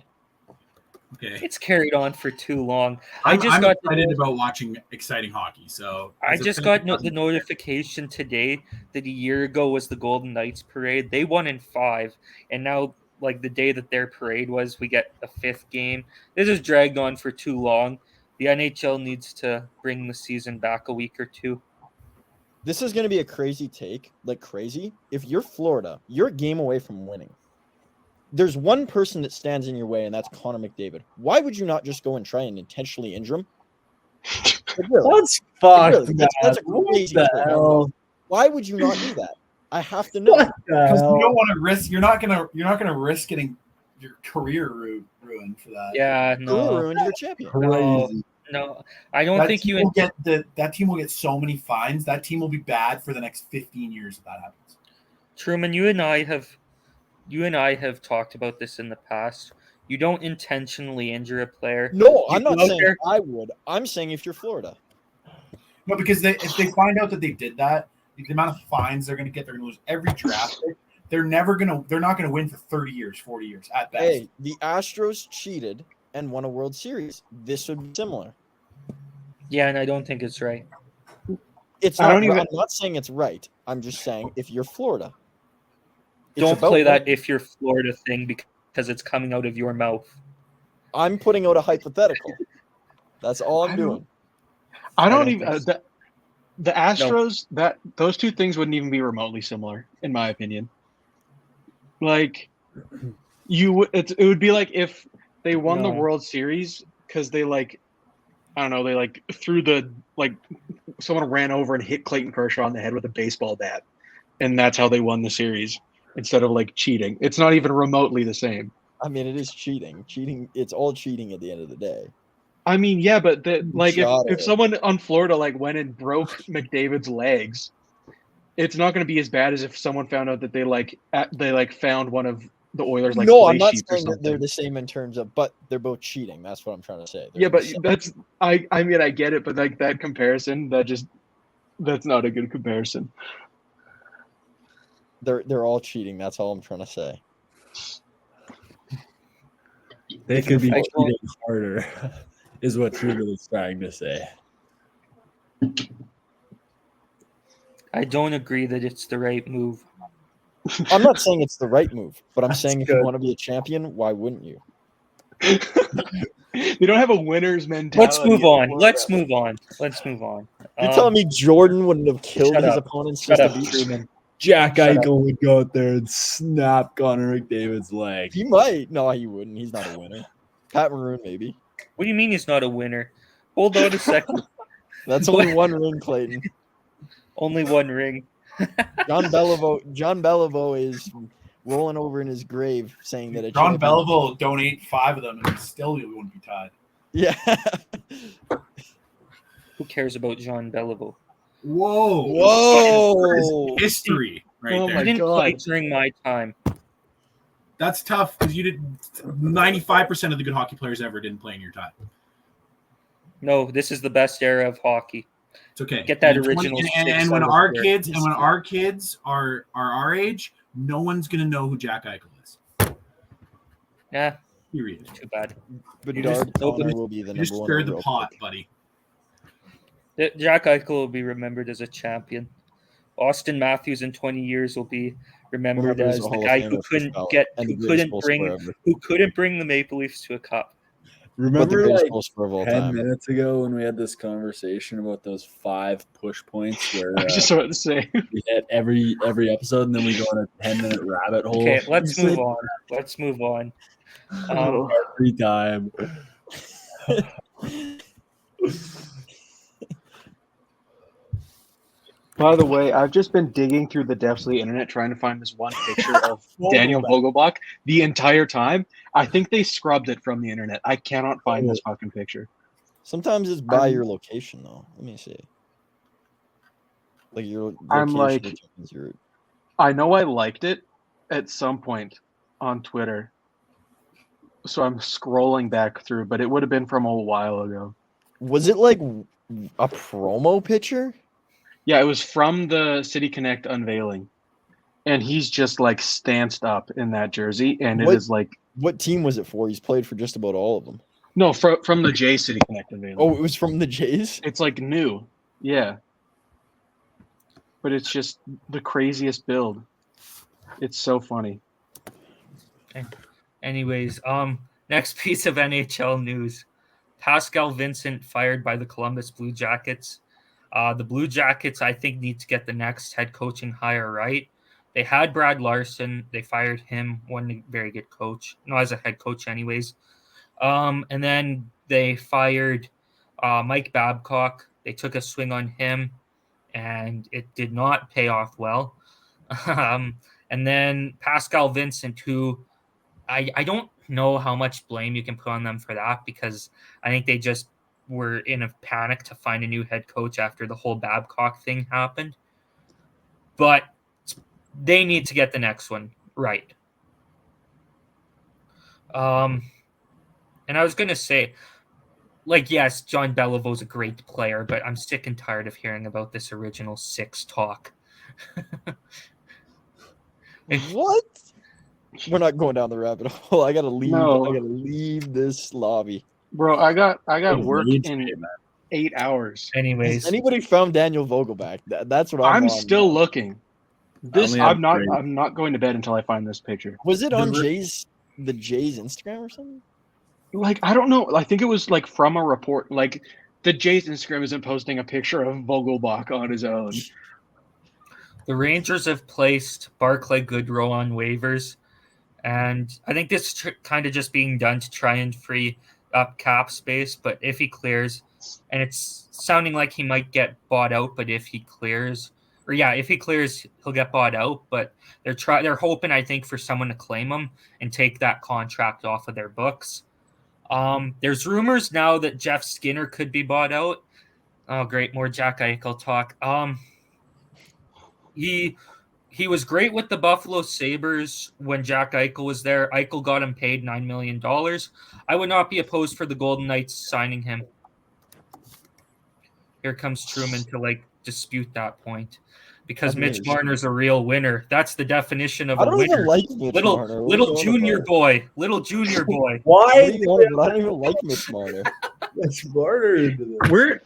Okay. It's carried on for too long. I'm I just got excited about watching exciting hockey. So I just got the notification today that a year ago was the Golden Knights parade. They won in 5, and now like the day that their parade was, we get a 5th game. This has dragged on for too long. The NHL needs to bring the season back a week or two. This is going to be a crazy take, like crazy. If you're Florida, you're a game away from winning. There's one person that stands in your way, and that's Connor McDavid. Why would you not just go and try and intentionally injure him? Like, really, That's fucked, really, that's a man. crazy What take. the hell? Why would you not do that? I have to know. What the Because you hell? don't want to risk. You're not gonna risk getting your career ruined for that. Yeah, Career no, ruined your champion. Crazy. no. I don't That think team you. will get that team will get so many fines. That team will be bad for the next 15 years if that happens. Truman, you and I have talked about this in the past. You don't intentionally injure a player. No, You I'm not go out saying there- I would. I'm saying if you're Florida. No, because if they find out that they did that, the amount of fines they're going to get, they're going to lose every draft pick. They're not going to win for 30 years, 40 years at best. Hey, the Astros cheated and won a World Series. This would be similar. Yeah, and I don't think it's right. It's I not. don't even- I'm not saying it's right. I'm just saying if you're Florida, it's Don't about play that winning. if you're Florida thing because it's coming out of your mouth. I'm putting out a hypothetical. That's all I'm I don't- doing. I don't don't even think so. the Astros those two things wouldn't even be remotely similar in my opinion. Like it would be like if they won the No. World Series because they like I don't know, they like threw the like someone ran over and hit Clayton Kershaw on the head with a baseball bat, and that's how they won the series instead of like cheating. It's not even remotely the same. I mean, it is cheating. Cheating. It's all cheating at the end of the day. I mean, yeah, but like Shot if it. someone on Florida like went and broke McDavid's legs, it's not going to be as bad as if someone found out that they found one of the Oilers like no, play I'm not sheets or saying that they're something. the same in terms of, but they're both cheating. That's what I'm trying to say. They're Yeah, but the same. that's I mean I get it, but like that comparison, that's not a good comparison. They're all cheating. That's all I'm trying to say. They could be I don't- cheating harder, is what Truman is trying to say. I don't agree that it's the right move. I'm not saying it's the right move, but I'm That's saying if you good. want to be a champion, why wouldn't you? They don't have a winner's mentality. Let's move in on. Florida. Let's move on. Let's move on. You're telling me Jordan wouldn't have killed shut his up. opponents Shut just up, to beat? Truman. Jack Shut up. Eichel would go out there and snap Connor McDavid's leg. He might. No, he wouldn't. He's not a winner. Pat Maroon, maybe. What do you mean he's not a winner? Hold on a second. That's only one ring, Clayton. Only one ring. John Beliveau is rolling over in his grave saying that John Beliveau will donate 5 of them, and still we wouldn't be tied. Yeah. Who cares about Jean Beliveau? Whoa. History right Oh there. my He didn't play God. during my time. That's tough because you did 95% of the good hockey players ever didn't play in your time. No, this is the best era of hockey. It's okay. Get that And original and 6 when out of our here. kids are our age, no one's gonna know who Jack Eichel is. Yeah, Period. too bad. Bedard nobody- Connor will be the You just number one. stirred the overall pot, pick. buddy. Jack Eichel will be remembered as a champion. Austin Matthews in 20 years will be remembered Remembered as as a the Hall of guy Famer who first couldn't ballot get, and the who greatest couldn't goal bring, scorer ever. who couldn't bring the Maple Leafs to a cup. But the Remember, greatest like goal scorer of all 10 time. minutes ago when we had this conversation about those 5 push points where I was just about to say. we hit every episode and then we go on a 10-minute rabbit hole. Okay, let's You move said on. Let's move on. every time. By the way, I've just been digging through the depths of the internet trying to find this one picture of Daniel Vogelbach the entire time. I think they scrubbed it from the internet. I cannot find this fucking picture. Sometimes it's by your location, though. Let me see. Like your I'm location like- determines your. I know I liked it at some point on Twitter. So I'm scrolling back through, but it would have been from a while ago. Was it like a promo picture? Yeah, it was from the City Connect unveiling. And he's just like stanced up in that jersey. And it is What- like, What team was it for? He's played for just about all of them. no, from the J City Connect unveiling. Oh, it was from the Jays? It's like new. Yeah. But it's just the craziest build. It's so funny. Anyways, next piece of NHL news. Pascal Vincent fired by the Columbus Blue Jackets. The Blue Jackets, I think, need to get the next head coaching hire right. They had Brad Larson. They fired him, one very good coach. No, as a head coach anyways. And then they fired Mike Babcock. They took a swing on him, and it did not pay off well. And then Pascal Vincent, who I don't know how much blame you can put on them for that, because I think they just were in a panic to find a new head coach after the whole Babcock thing happened. But they need to get the next one right. And I was going to say, like, yes, John Beliveau's a great player, but I'm sick and tired of hearing about this original 6 talk. What? We're not going down the rabbit hole. I gotta leave. No. I gotta leave this lobby. Bro, I got It work needs in to, man. 8 hours. Has Anyways, anybody found Daniel Vogelbach? That's what I'm I'm on still now. looking. This only have I'm not going to bed until I find this picture. Was it on The the Jays Instagram or something? Like, I don't know. I think it was like from a report. Like, the Jays Instagram isn't posting a picture of Vogelbach on his own. the Rangers have placed Barclay Goodrow on waivers, and I think this is kind of just being done to try and free up cap space. But if he clears, and it's sounding like he might get bought out, but if he clears, if he clears, he'll get bought out. But they're hoping, I think, for someone to claim him and take that contract off of their books. There's rumors now that Jeff Skinner could be bought out. Oh, great, more Jack Eichel talk. He was great with the Buffalo Sabres when Jack Eichel was there. Eichel got him paid $9 million. I would not be opposed for the Golden Knights signing him. Here comes Truman to dispute that point, because I mean, Mitch Marner's a real winner. That's the definition of I a don't winner. even like Mitch Little Marner. little junior boy. Little junior boy. Why? I don't even like Mitch Marner. It's harder into this. We're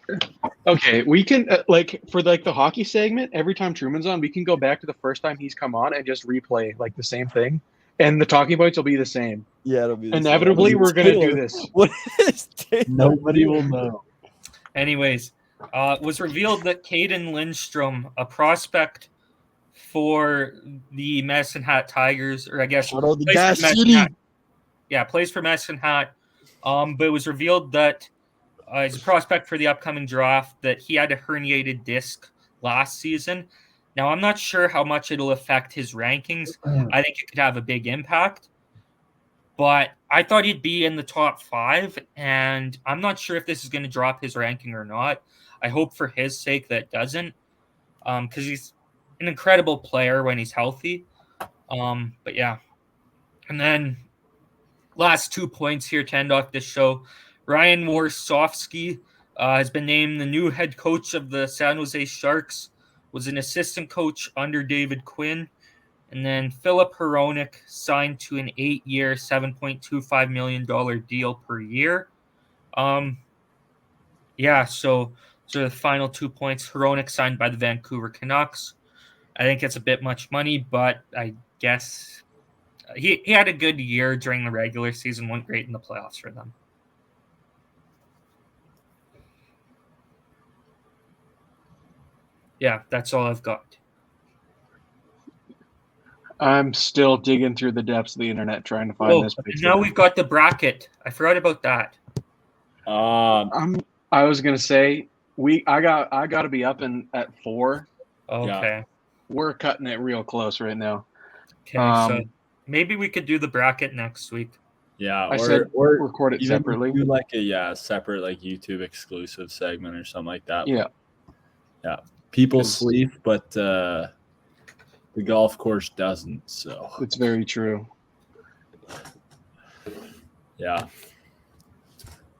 okay. We can for the hockey segment. Every time Truman's on, we can go back to the first time he's come on and just replay the same thing, and the talking points will be the same. Yeah, it'll be the same. Inevitably, we're gonna do Taylor. this. What is Taylor? Nobody will know. Anyways, it was revealed that Caden Lindstrom, a prospect for the Medicine Hat Tigers, or I guess Shout out the plays Gas for Medicine City. Hat. Yeah, plays for Medicine Hat. But it was revealed that he's a prospect for the upcoming draft, that he had a herniated disc last season. Now, I'm not sure how much it'll affect his rankings. I think it could have a big impact. But I thought he'd be in the top 5, and I'm not sure if this is going to drop his ranking or not. I hope for his sake that doesn't. because he's an incredible player when he's healthy. But yeah. And then last 2 points here to end off this show. Ryan Warsofsky has been named the new head coach of the San Jose Sharks, was an assistant coach under David Quinn. And then Philip Hronek signed to an 8-year, $7.25 million deal per year. So the final 2 points. Hronek signed by the Vancouver Canucks. I think it's a bit much money, but I guess he had a good year during the regular season, went great in the playoffs for them. Yeah, that's all I've got. I'm still digging through the depths of the internet trying to find this picture. Now we've got the bracket. I forgot about that. I was gonna say I got to be up at 4. Okay. Yeah. We're cutting it real close right now. Okay, so maybe we could do the bracket next week. Yeah, I said record it even separately. do like a separate like YouTube exclusive segment or something like that. Yeah. People sleep, but the golf course doesn't. So It's very true. yeah,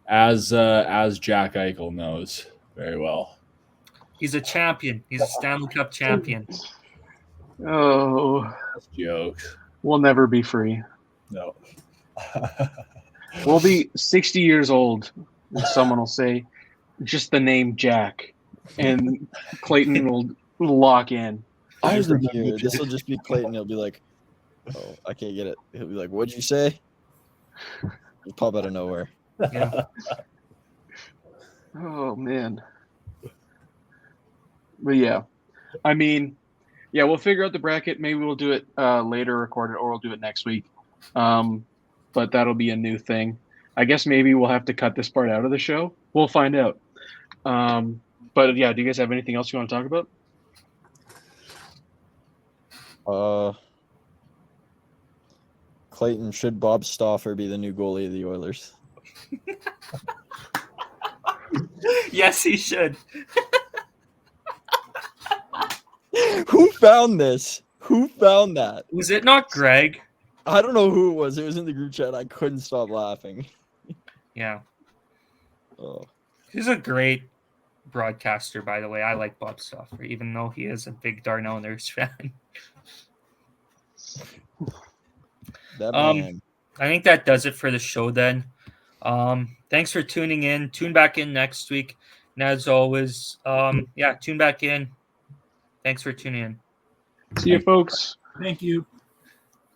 as Jack Eichel knows very well. He's a champion. He's a Stanley Cup champion. Oh, That's jokes. we'll never be free. No. We'll be 60 years old, and someone will say, just the name Jack, and Clayton will lock in. This will just be Clayton. He'll be like, "Oh, I can't get it." He'll be like, "What'd you say?" He'll pop out of nowhere. Yeah. Oh, man. But yeah, I mean, yeah, we'll figure out the bracket. Maybe we'll do it later, record it, or we'll do it next week. But that'll be a new thing. I guess maybe we'll have to cut this part out of the show. We'll find out. But yeah, do you guys have anything else you want to talk about? Clayton, should Bob Stauffer be the new goalie of the Oilers? Yes, he should. Who found this? Who found that? Was it not Greg? I don't know who it was. It was in the group chat. I couldn't stop laughing. Yeah. Oh. He's a great broadcaster, by the way. I like Bob Stauffer, even though he is a big Darnell Nurse fan. That man. I think that does it for the show then. Thanks for tuning in. Tune back in next week. And as always, tune back in. Thanks for tuning in. See you, folks. Thank you.